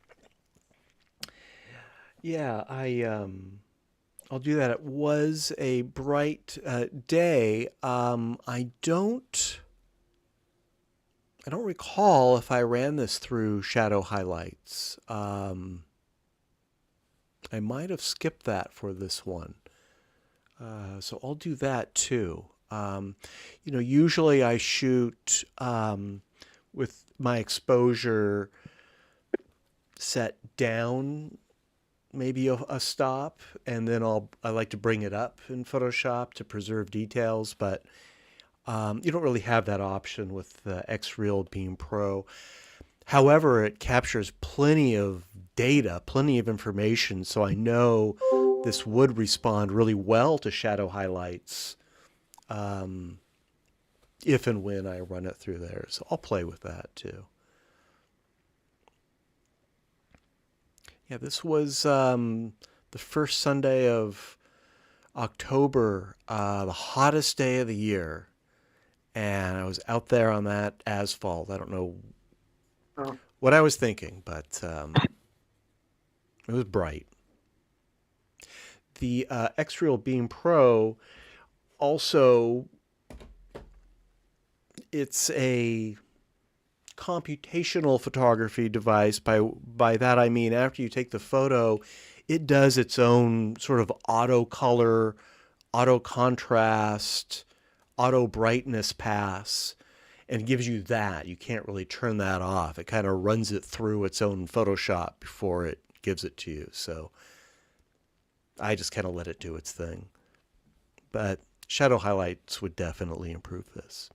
Yeah, I'll do that. It was a bright day. I don't recall if I ran this through shadow highlights. I might have skipped that for this one. So I'll do that too. Usually I shoot with my exposure set down maybe a stop, and then I like to bring it up in Photoshop to preserve details, but you don't really have that option with the X-Real Beam Pro. However, it captures plenty of data, plenty of information, so I know this would respond really well to shadow highlights if and when I run it through there. So I'll play with that too. Yeah, this was the first Sunday of October, the hottest day of the year. And I was out there on that asphalt. I don't know what I was thinking, but it was bright. The X-Real Beam Pro also, it's a computational photography device. By that I mean after you take the photo, it does its own sort of auto color, auto contrast, auto brightness pass, and gives you that. You can't really turn that off. It kind of runs it through its own Photoshop before it gives it to you. So I just kind of let it do its thing. But shadow highlights would definitely improve this.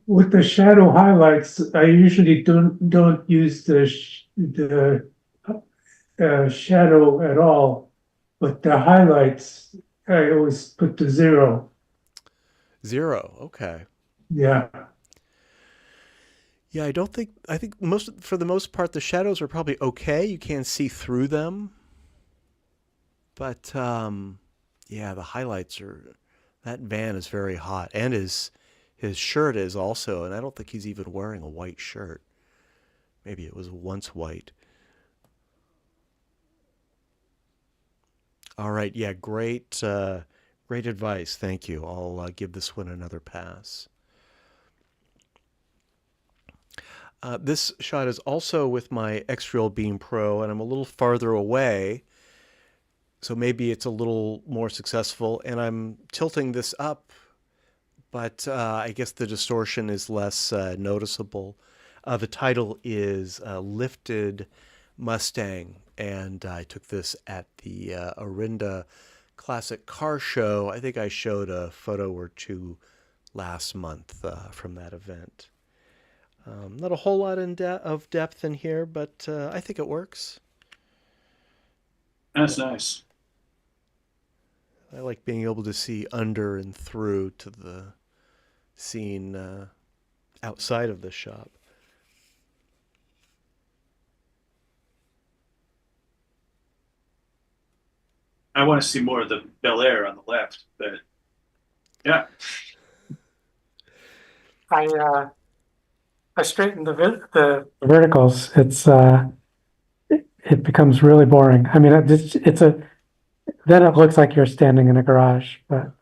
With the shadow highlights, I usually don't use the shadow at all, but the highlights I always put to 0. 0, okay. Yeah. Yeah, I think for the most part, the shadows are probably okay. You can see through them. But, yeah, the highlights that van is very hot. And his shirt is also, and I don't think he's even wearing a white shirt. Maybe it was once white. All right, yeah, great advice. Thank you. I'll give this one another pass. This shot is also with my X-Real Beam Pro, and I'm a little farther away, so maybe it's a little more successful. And I'm tilting this up, but I guess the distortion is less noticeable. The title is Lifted Mustang, and I took this at the Orinda Classic Car Show. I think I showed a photo or two last month from that event. Not a whole lot of depth in here, but I think it works. That's nice. I like being able to see under and through to the scene outside of the shop. I want to see more of the Bel Air on the left, but yeah. I straighten the verticals. It becomes really boring. I mean, then it looks like you're standing in a garage, but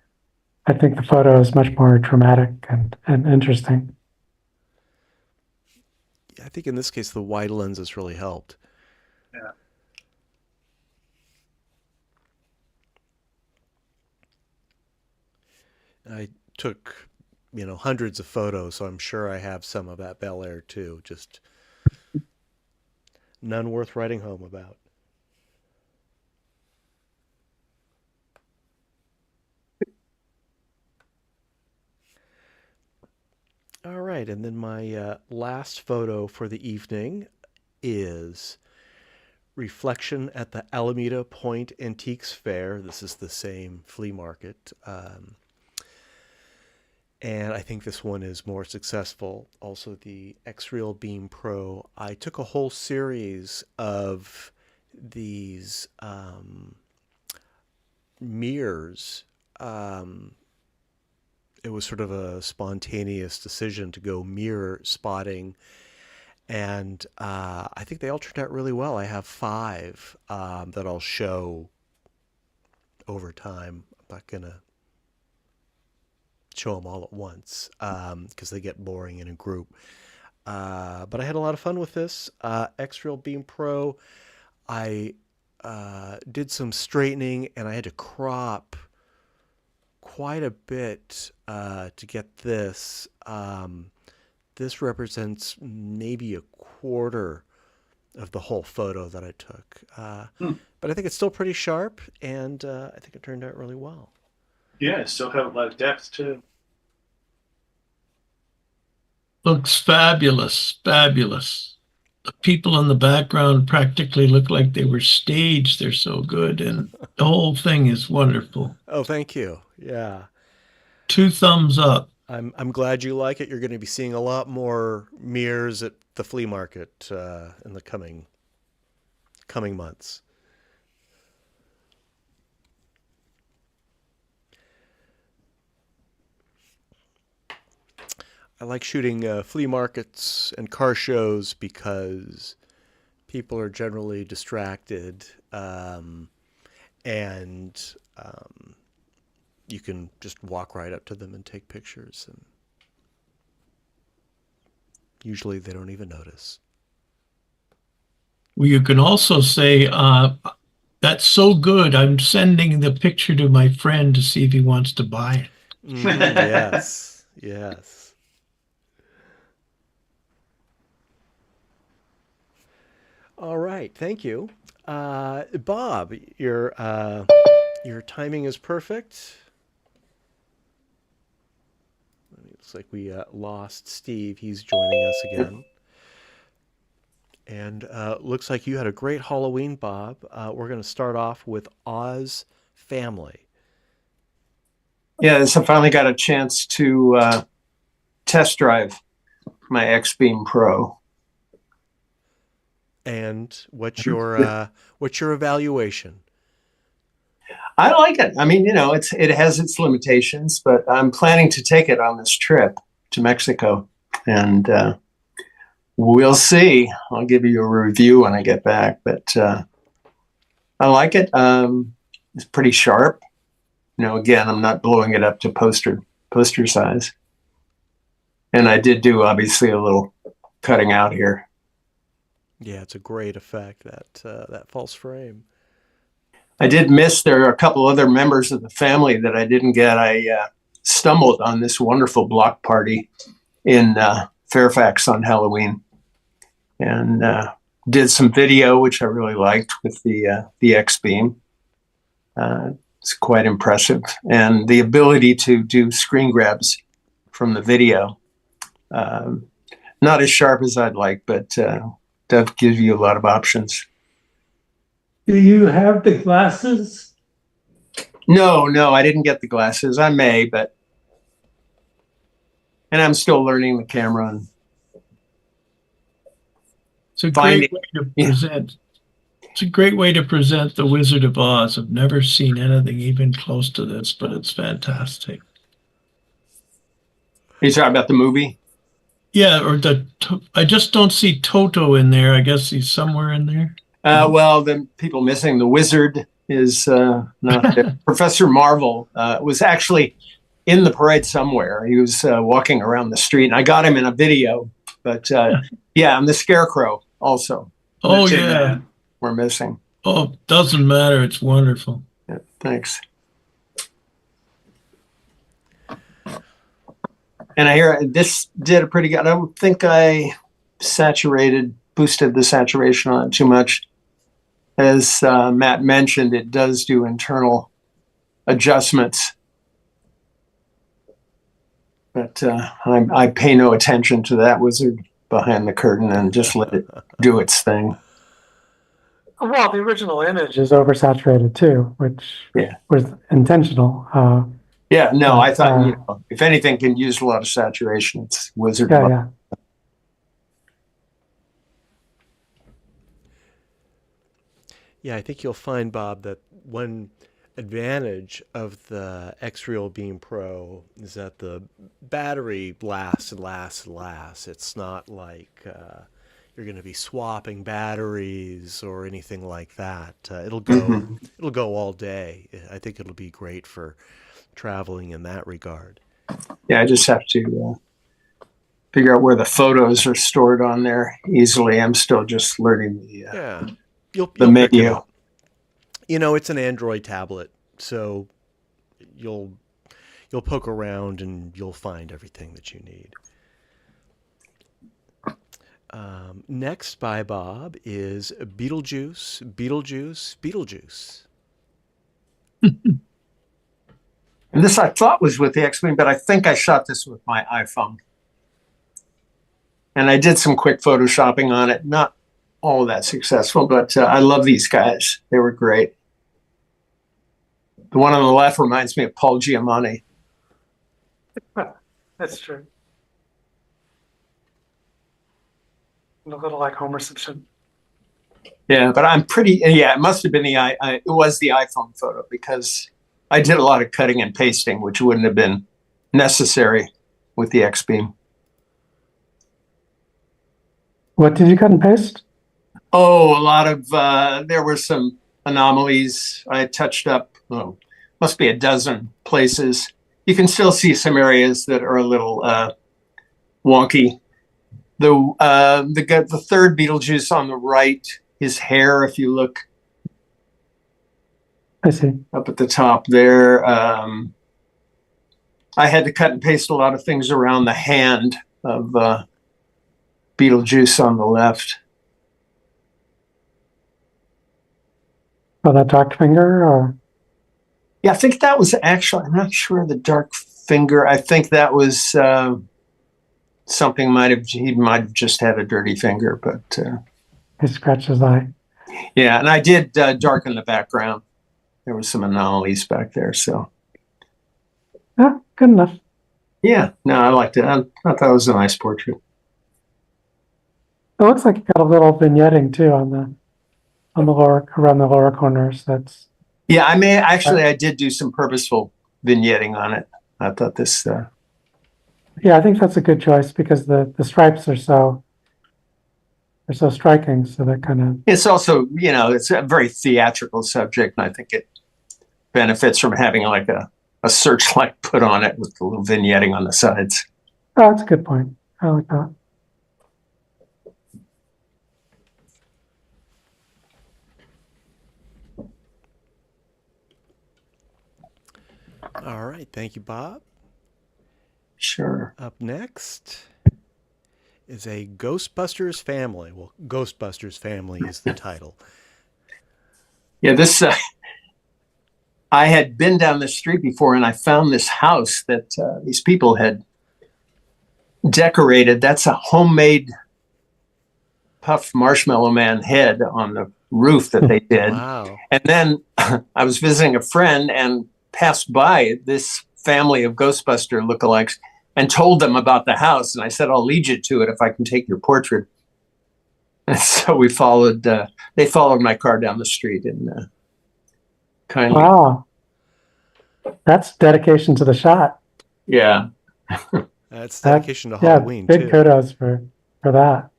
I think the photo is much more dramatic and interesting. I think in this case, the wide lenses really helped. Yeah. I took, hundreds of photos, so I'm sure I have some of that Bel Air too. Just none worth writing home about. All right, and then my last photo for the evening is reflection at the Alameda Point Antiques Fair. This is the same flea market. And I think this one is more successful. Also, the X-Real Beam Pro. I took a whole series of these mirrors. It was sort of a spontaneous decision to go mirror spotting. And I think they all turned out really well. I have 5 that I'll show over time. I'm not going to show them all at once because they get boring in a group. But I had a lot of fun with this. X-Real Beam Pro, I did some straightening and I had to crop quite a bit to get this. This represents maybe a quarter of the whole photo that I took. But I think it's still pretty sharp, and I think it turned out really well. Yeah, it still have a lot of depth too. Looks fabulous, fabulous. The people in the background practically look like they were staged. They're so good, and the whole thing is wonderful. Oh, thank you. Yeah. 2 thumbs up. I'm glad you like it. You're going to be seeing a lot more mirrors at the flea market in the coming months. I like shooting flea markets and car shows because people are generally distracted, and you can just walk right up to them and take pictures, and usually they don't even notice. Well, you can also say, that's so good, I'm sending the picture to my friend to see if he wants to buy it. Yes, yes. All right, thank you. Bob, your timing is perfect. Looks like we lost Steve. He's joining us again. And looks like you had a great Halloween, Bob. We're going to start off with Oz Family. Yeah, so I finally got a chance to test drive my X-Beam Pro. And what's your evaluation? I like it. I mean, it has its limitations, but I'm planning to take it on this trip to Mexico, and we'll see. I'll give you a review when I get back, but I like it. It's pretty sharp. Again, I'm not blowing it up to poster size, and I did do obviously a little cutting out here. Yeah, it's a great effect, that false frame. I did miss, there are a couple other members of the family that I didn't get. I stumbled on this wonderful block party in Fairfax on Halloween, and did some video, which I really liked with the X-Beam. It's quite impressive. And the ability to do screen grabs from the video. Not as sharp as I'd like, but that gives you a lot of options. Do you have the glasses? No, I didn't get the glasses. I may, and I'm still learning the camera. And it's a great way to present. It's a great way to present The Wizard of Oz. I've never seen anything even close to this, but it's fantastic. You talking about the movie? Yeah, or I just don't see Toto in there. I guess he's somewhere in there. Well, the people missing the wizard is not there. Professor Marvel was actually in the parade somewhere. He was walking around the street, and I got him in a video. But yeah, and the Scarecrow also. Oh, Tin yeah. Man. We're missing. Oh, doesn't matter. It's wonderful. Yeah, thanks. And I hear this did a pretty good. I don't think I boosted the saturation on it too much. As Matt mentioned, it does do internal adjustments. But I pay no attention to that wizard behind the curtain and just let it do its thing. Well, the original image is oversaturated too, which was intentional. Yeah, no, I thought, if anything can use a lot of saturation, it's wizard. Yeah. Yeah, I think you'll find, Bob, that one advantage of the X-Real Beam Pro is that the battery lasts and lasts and lasts. It's not like you're going to be swapping batteries or anything like that. It'll go all day. I think it'll be great for traveling in that regard. Yeah, I just have to figure out where the photos are stored on there easily. I'm still just learning You'll menu. You know, it's an Android tablet, so you'll poke around and you'll find everything that you need. Next by Bob is Beetlejuice. And this I thought was with the X-Wing, but I think I shot this with my iPhone. And I did some quick photoshopping on it. Not all that successful, but I love these guys. They were great. The one on the left reminds me of Paul Giamatti. That's true. And a little like Homer Simpson. Yeah, but I'm pretty. Yeah, it must have been it was the iPhone photo because I did a lot of cutting and pasting, which wouldn't have been necessary with the X-Beam. What did you cut and paste? Oh, a lot of, there were some anomalies I touched up. Oh, must be a dozen places. You can still see some areas that are a little wonky. The third Beetlejuice on the right, his hair, if you look I see. up at the top there, I had to cut and paste a lot of things around the hand of Beetlejuice on the left. Oh, that dark finger, or Yeah, I think that was actually, I'm not sure the dark finger. I think that was something he might have just had a dirty finger, but he scratched his eye. yeah, and I did darken the background. There was some anomalies back there, so. Yeah, good enough. Yeah, no, I liked it. I thought that was a nice portrait. It looks like you got a little vignetting too on the lower, around the lower corners. That's Yeah, I did do some purposeful vignetting on it. I thought this. yeah, I think that's a good choice because the stripes are so striking. So that kind of. It's also, it's a very theatrical subject, and I think it benefits from having like a searchlight put on it with a little vignetting on the sides. Oh, that's a good point. I like that. All right. Thank you, Bob. Sure. Up next is a Ghostbusters family. Well, Ghostbusters family is the title. Yeah, this, I had been down the street before and I found this house that these people had decorated. That's a homemade puff Marshmallow Man head on the roof that they did. Wow. And then I was visiting a friend and passed by this family of Ghostbuster lookalikes and told them about the house. And I said, I'll lead you to it if I can take your portrait. And so we followed, they followed my car down the street and kindly. Wow. That's dedication to the shot. Yeah. That's That- dedication to yeah, Halloween big too. kudos for that.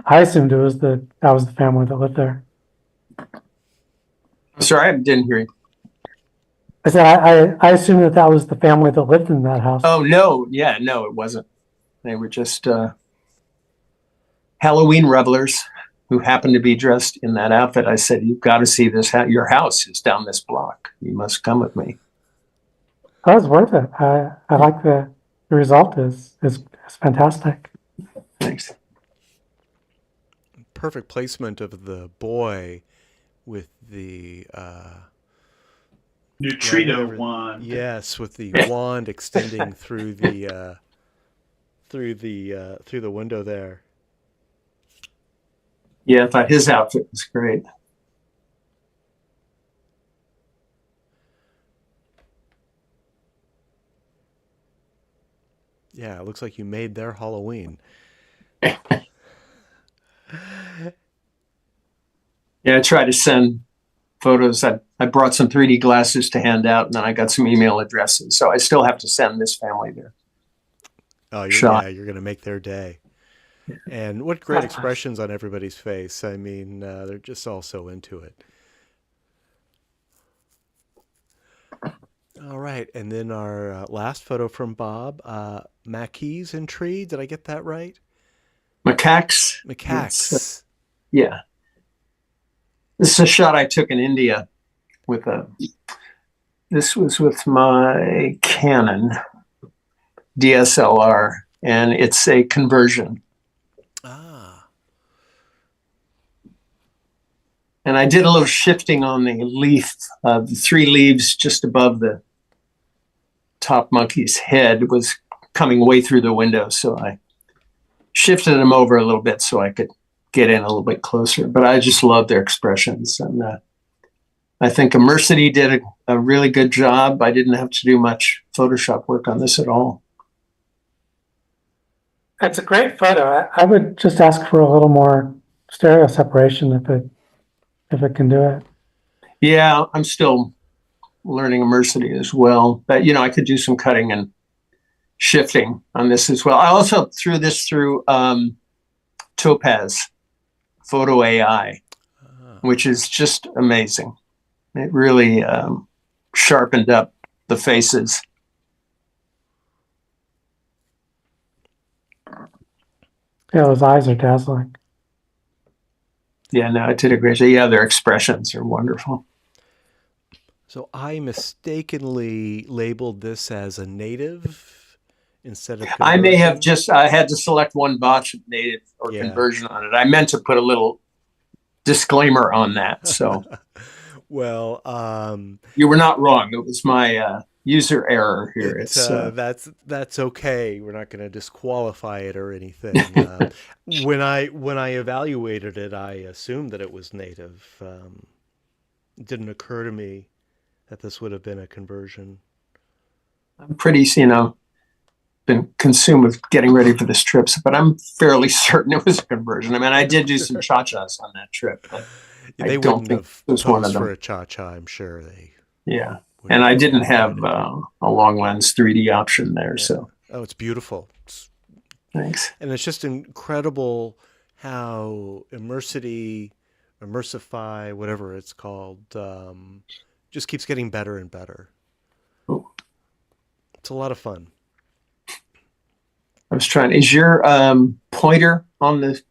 I assumed that was the family that lived there. I'm sorry, I didn't hear you. I said I assumed that was the family that lived in that house. Oh, no. Yeah, no, it wasn't. They were just Halloween revelers who happened to be dressed in that outfit. I said, "You've got to see this. Your house is down this block. You must come with me." That was worth it. I like the result is fantastic. Thanks. Perfect placement of the boy with the Neutrino whatever- wand. Yes, with the wand extending through the window there. Yeah, I thought his outfit was great. Yeah, it looks like you made their Halloween. Yeah, I tried to send photos. I brought some 3D glasses to hand out, and then I got some email addresses. So I still have to send this family there. Oh, Shot. you're going to make their day. And what great expressions on everybody's face. I mean, they're just all so into it. All right. And then our last photo from Bob, maquis and tree. Did I get that right? Macaques. Macaques. Yeah. This is a shot I took in India this was with my Canon DSLR, and it's a conversion. Ah. And I did a little shifting on the leaf, the 3 leaves just above the top monkey's head was coming way through the window. So I shifted them over a little bit so I could get in a little bit closer. But I just love their expressions. And I think Immersity did a really good job. I didn't have to do much Photoshop work on this at all. It's a great photo. I would just ask for a little more stereo separation if it can do it. Yeah, I'm still learning Immersity as well. But, I could do some cutting and shifting on this as well. I also threw this through Topaz Photo AI, which is just amazing. It really sharpened up the faces. Yeah, those eyes are dazzling. Yeah, no, it did a great job. Yeah, their expressions are wonderful. So I mistakenly labeled this as a native instead of I may have conversion. I had to select one botch of native or Yeah. conversion on it. I meant to put a little disclaimer on that. So Well, you were not wrong. It was my user error here. that's okay. We're not going to disqualify it or anything. When I evaluated it, I assumed that it was native. It didn't occur to me that this would have been a conversion. I'm pretty, been consumed with getting ready for this trip, but I'm fairly certain it was a conversion. I mean, I did do some cha-chas on that trip. But They I don't wouldn't think have it was one of posed them. for a cha-cha, I'm sure. Yeah. would And have I didn't have avoided a long lens 3D option there. it. So Oh, it's beautiful. thanks. And it's just incredible how Immersify, whatever it's called, just keeps getting better and better. Ooh. It's a lot of fun. I was trying. Is your pointer on the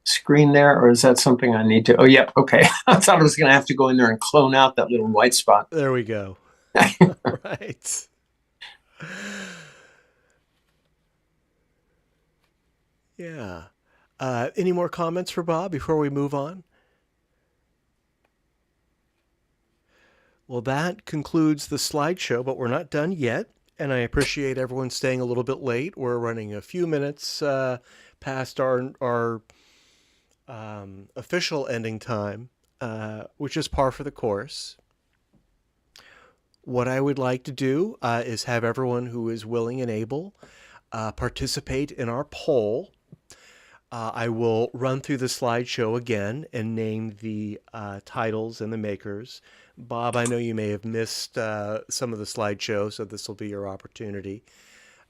screen there, or is that something I need to? Oh, yep. Okay. I thought I was going to have to go in there and clone out that little white spot. There we go. Right. Yeah. Any more comments for Bob before we move on? Well, that concludes the slideshow, but we're not done yet. And I appreciate everyone staying a little bit late. We're running a few minutes past our official ending time, which is par for the course. What I would like to do is have everyone who is willing and able participate in our poll. I will run through the slideshow again and name the titles and the makers. Bob, I know you may have missed some of the slideshow, so this will be your opportunity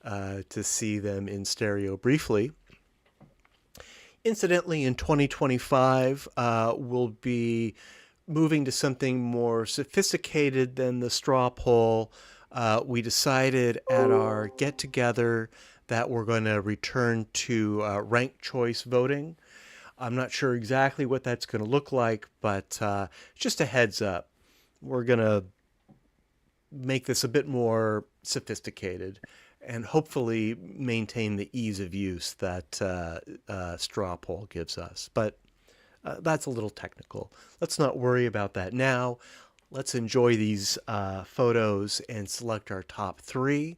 to see them in stereo briefly. Incidentally, in 2025, we'll be moving to something more sophisticated than the straw poll. We decided at our get-together that we're going to return to ranked choice voting. I'm not sure exactly what that's going to look like, but just a heads up. We're going to make this a bit more sophisticated and hopefully maintain the ease of use that straw poll gives us. But that's a little technical. Let's not worry about that now. Let's enjoy these photos and select our top 3.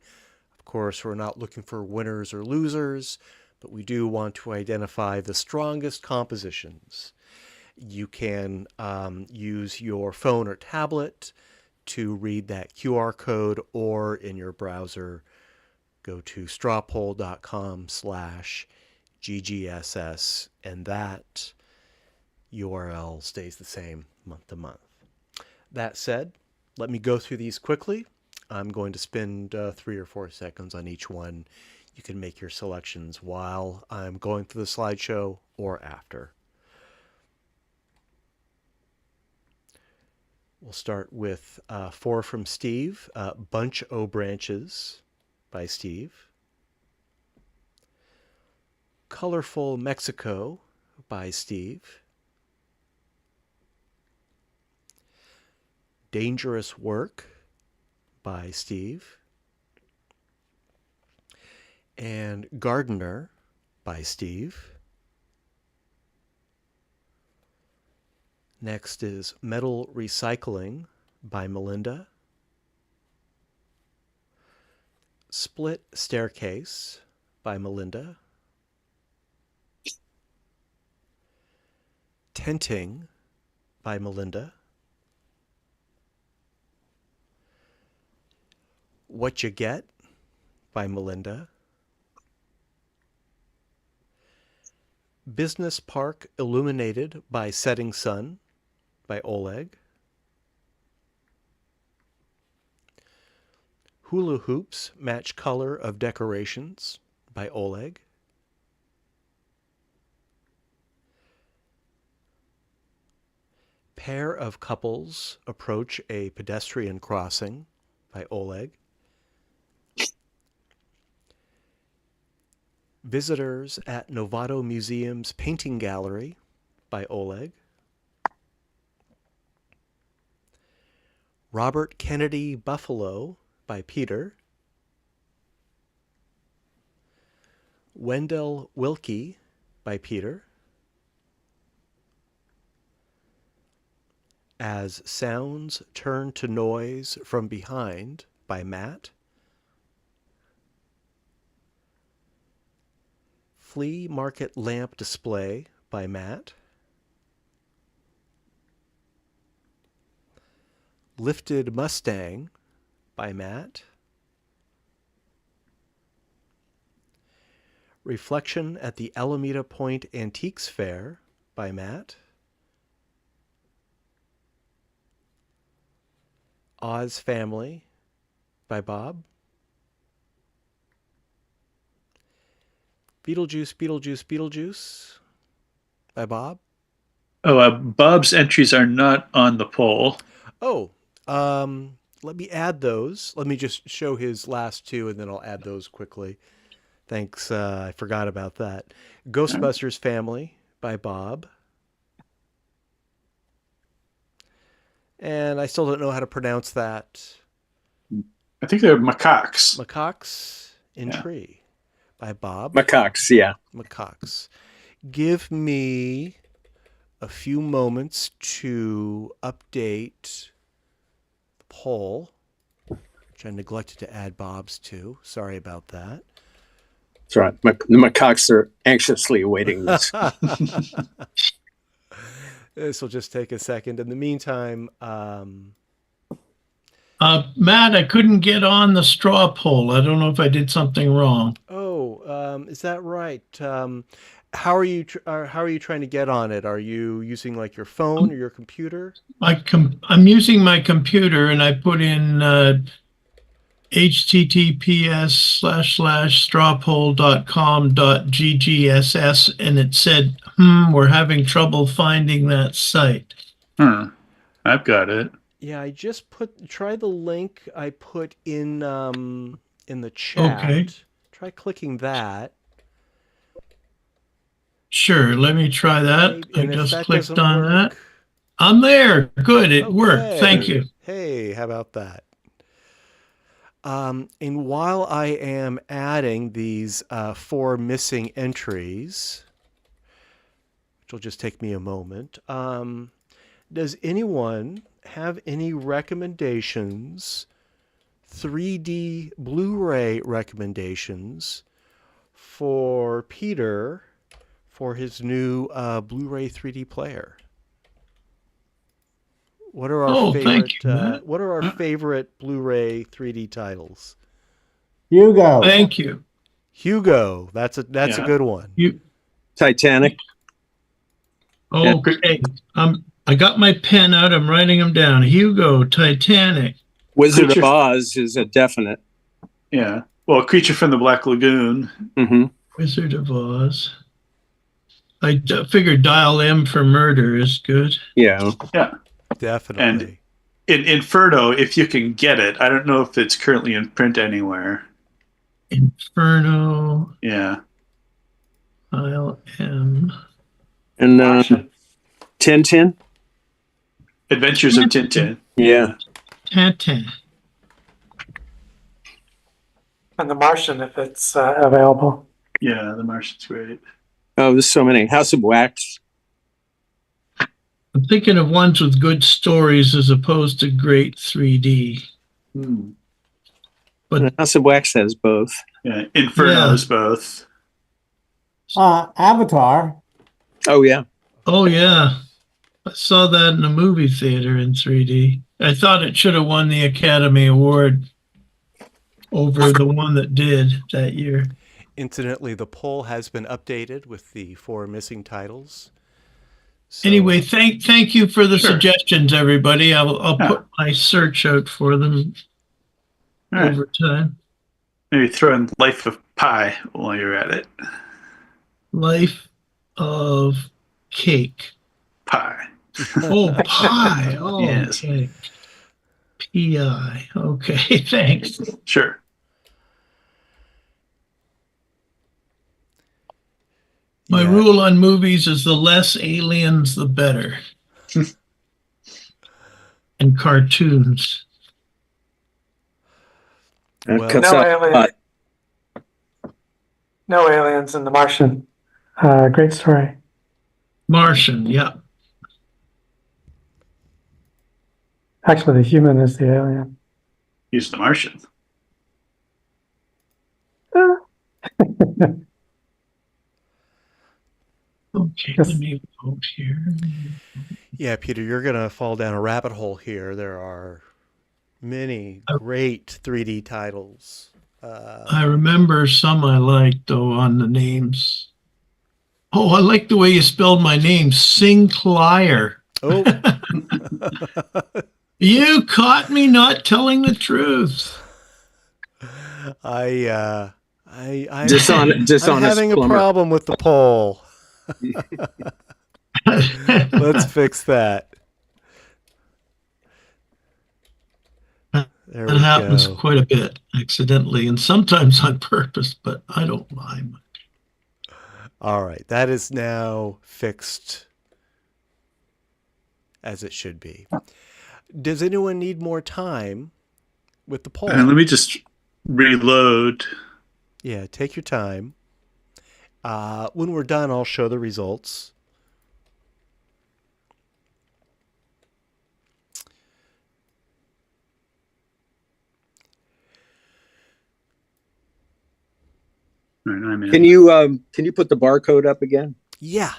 Of course, we're not looking for winners or losers, but we do want to identify the strongest compositions. You can use your phone or tablet to read that QR code, or in your browser, go to strawpoll.com/GGSS, and that URL stays the same month to month. That said, let me go through these quickly. I'm going to spend 3 or 4 seconds on each one. You can make your selections while I'm going through the slideshow or after. We'll start with 4 from Steve, Bunch O' Branches by Steve. Colorful Mexico by Steve. Dangerous Work by Steve. And Gardener by Steve. Next is Metal Recycling by Melinda. Split Staircase by Melinda. Tenting by Melinda. What You Get by Melinda. Business Park Illuminated by Setting Sun by Oleg. Hula Hoops Match Color of Decorations by Oleg. Pair of Couples Approach a Pedestrian Crossing by Oleg. Visitors at Novato Museum's Painting Gallery by Oleg. Robert Kennedy Buffalo by Peter. Wendell Wilkie by Peter. As Sounds Turn to Noise from Behind by Matt. Flea Market Lamp Display by Matt. Lifted Mustang by Matt. Reflection at the Alameda Point Antiques Fair by Matt. Oz Family by Bob. Beetlejuice, Beetlejuice, Beetlejuice by Bob. Oh, Bob's entries are not on the poll. Oh, let me add those. Let me just show his last 2, and then I'll add those quickly. Thanks, I forgot about that. Ghostbusters Family by Bob. And I still don't know how to pronounce that. I think they're macaques. Macaques in Tree by Bob. Macaques, yeah. Macaques. Give me a few moments to update the poll, which I neglected to add Bob's to. Sorry about that. That's right. The macaques are anxiously awaiting this. This will just take a second. In the meantime, Matt, I couldn't get on the straw poll. I don't know if I did something wrong. is that right? how are you trying to get on it? Are you using like your phone or your computer? I'm using my computer, and I put in https://strawpoll.com.ggss, and it said, we're having trouble finding that site. I've got it. Yeah, I just try the link I put in the chat. Okay. Try clicking that. Sure, let me try that. I And if just that clicked doesn't on work, that. I'm there. Good, it worked. Thank okay. you. Hey, how about that? And while I am adding these 4 missing entries, which will just take me a moment, does anyone have any recommendations, 3D Blu-ray recommendations for Peter for his new Blu-ray 3D player? What are our favorite? Thank you, Matt. What are our favorite Blu-ray 3D titles? Hugo. Thank you. Hugo, that's a good one. Titanic. Okay. I got my pen out. I'm writing them down. Hugo, Titanic. Wizard of Oz is a definite. Yeah. Well, Creature from the Black Lagoon. Mm-hmm. Wizard of Oz. I figured Dial M for Murder is good. Yeah. Yeah. Definitely. And in Inferno, if you can get it, I don't know if it's currently in print anywhere. Inferno. Yeah. Dial M. And Tintin. Adventures of Tintin. Yeah. Tintin. And The Martian, if it's available. Yeah, The Martian's great. Oh, there's so many. House of Wax. I'm thinking of ones with good stories as opposed to great 3D. But House of Wax has both. Yeah, Inferno is both. Avatar. Oh, yeah. Oh, yeah. I saw that in a movie theater in 3D. I thought it should have won the Academy Award over the one that did that year. Incidentally, the poll has been updated with the 4 missing titles. So, anyway, thank you for the suggestions, everybody. I'll put my search out for them over time. Maybe throw in Life of Pi while you're at it. Life of Cake. Pi. Oh, Pi. Oh, yes. Okay. P-I. Okay, thanks. Sure. My rule on movies is the less aliens, the better. And cartoons. Well, no aliens in The Martian. Great story. Martian, yeah. Actually, the human is the alien. He's the Martian. Okay, let me vote here. Yeah, Peter, you're going to fall down a rabbit hole here. There are many great 3D titles. I remember some I liked, though, on the names. Oh, I like the way you spelled my name, Sinclair. Oh. You caught me not telling the truth. I'm dishonest having plumber. a problem with the poll. Let's fix that. There That happens quite a bit accidentally and sometimes on purpose, but I don't mind. All right, that is now fixed as it should be. Does anyone need more time with the poll? Let me just reload. Yeah, take your time. When we're done, I'll show the results. Can you put the barcode up again? Yeah.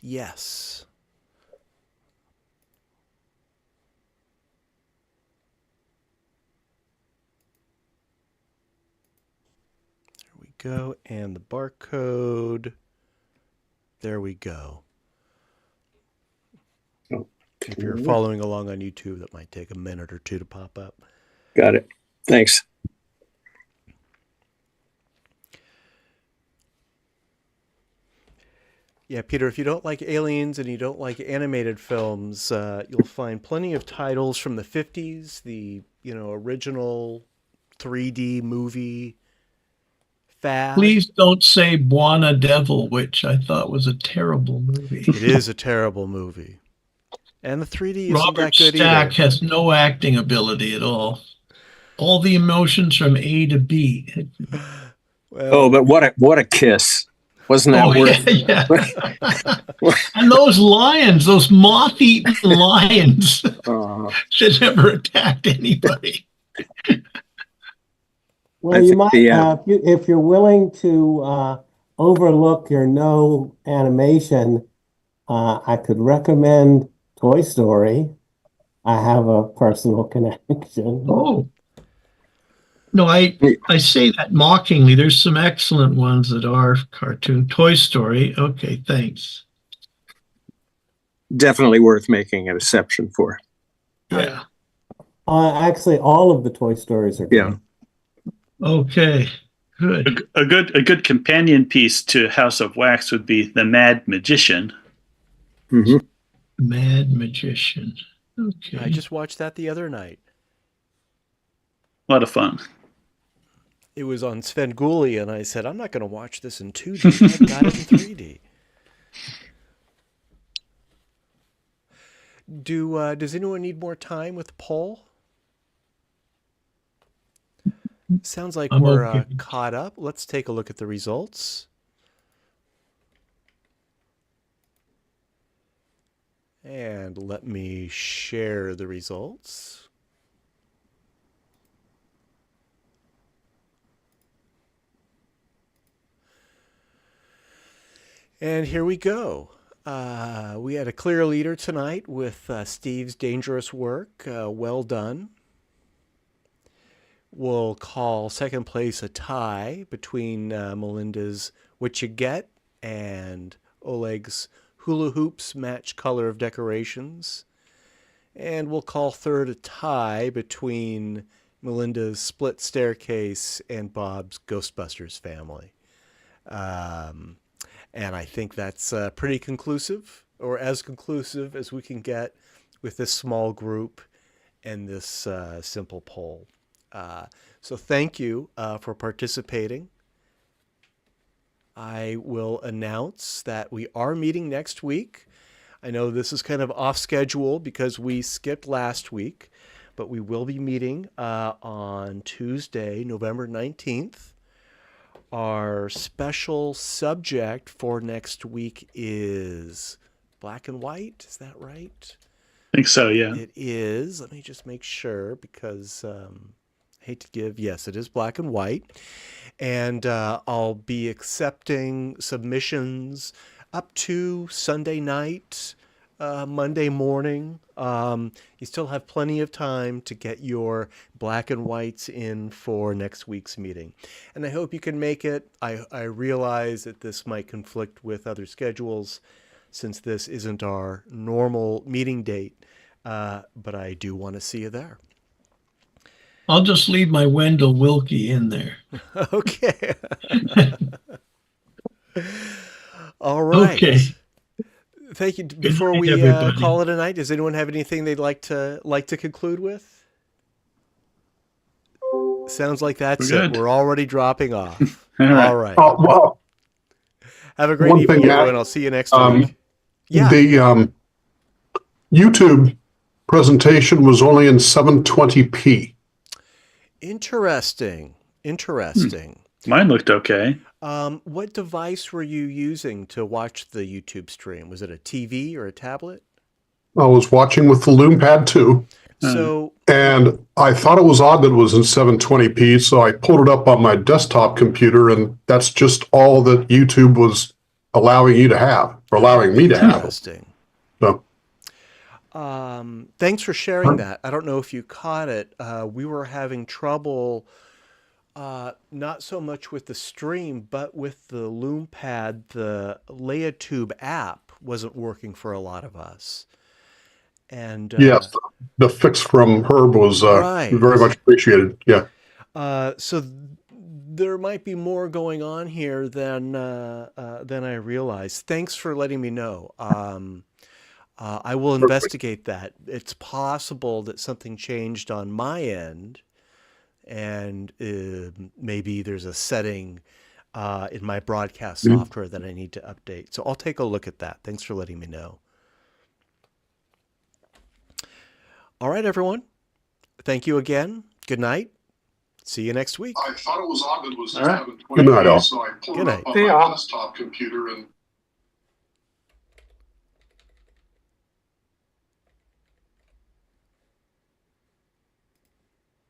Yes. There we go. And the barcode. There we go. Oh, If you're following along on YouTube, that might take a minute or two to pop up. got it. Thanks. Yeah, Peter, if you don't like aliens and you don't like animated films, you'll find plenty of titles from the 50s, the, original 3D movie fad. Please don't say Buona Devil, which I thought was a terrible movie. It is a terrible movie. And the 3D isn't Robert that good Stack either. has no acting ability at all. All the emotions from A to B. Well, Oh, but what a kiss. Wasn't that worth? And those lions, those moth-eaten lions that never attacked anybody. Well, I you think might, if you're willing to overlook your no animation, I could recommend Toy Story. I have a personal connection. Oh. No, I say that mockingly. There's some excellent ones that are cartoon. Toy Story. Okay, thanks. Definitely worth making an exception for. Yeah. Actually, all of the Toy Stories are good. Yeah. Okay, good. A good companion piece to House of Wax would be The Mad Magician. Mm-hmm. Mad Magician. Okay. I just watched that the other night. A lot of fun. It was on Svengoolie, and I said, I'm not going to watch this in 2D. I've got it in 3D. Does anyone need more time with the poll? Sounds like we're okay. caught up. Let's take a look at the results. And let me share the results. And here we go. We had a clear leader tonight with Steve's Dangerous Work. Well done. We'll call second place a tie between Melinda's What You Get and Oleg's Hula Hoops Match Color of Decorations. And we'll call third a tie between Melinda's Split Staircase and Bob's Ghostbusters Family. And I think that's pretty conclusive, or as conclusive as we can get with this small group and this simple poll. So thank you for participating. I will announce that we are meeting next week. I know this is kind of off schedule because we skipped last week, but we will be meeting on Tuesday, November 19th. Our special subject for next week is black and white. Is that right? I think so, yeah. It is. Let me just make sure because I hate to give. Yes, it is black and white. And I'll be accepting submissions up to Sunday night, Monday morning. You still have plenty of time to get your black and whites in for next week's meeting. And I hope you can make it. I realize that this might conflict with other schedules since this isn't our normal meeting date, but I do want to see you there. I'll just leave my Wendell Wilkie in there. Okay. All right. Okay. Thank you. Before we call it a night, does anyone have anything they'd like to conclude with? Sounds like that's it. We're already dropping off. All right. Well, have a great evening, everyone. I'll see you next week. Yeah. The YouTube presentation was only in 720p. Interesting. Mine looked okay. What device were you using to watch the YouTube stream? Was it a TV or a tablet? I was watching with the LoomPad 2. So, and I thought it was odd that it was in 720p, so I pulled it up on my desktop computer, and that's just all that YouTube was allowing you to have, or allowing me to have. Interesting. So, thanks for sharing that. I don't know if you caught it. We were having trouble Not so much with the stream, but with the LoomPad, the LeaTube app wasn't working for a lot of us. And Yes, the fix from Herb was Right. very much appreciated. Yeah. so there might be more going on here than I realized. Thanks for letting me know. I will investigate that. It's possible that something changed on my end, and maybe there's a setting in my broadcast software that I need to update. So I'll take a look at that. Thanks for letting me know. All right, everyone. Thank you again. Good night. See you next week. I thought it was odd that it was All right. 720p, so I pulled Good it up night. on my desktop computer and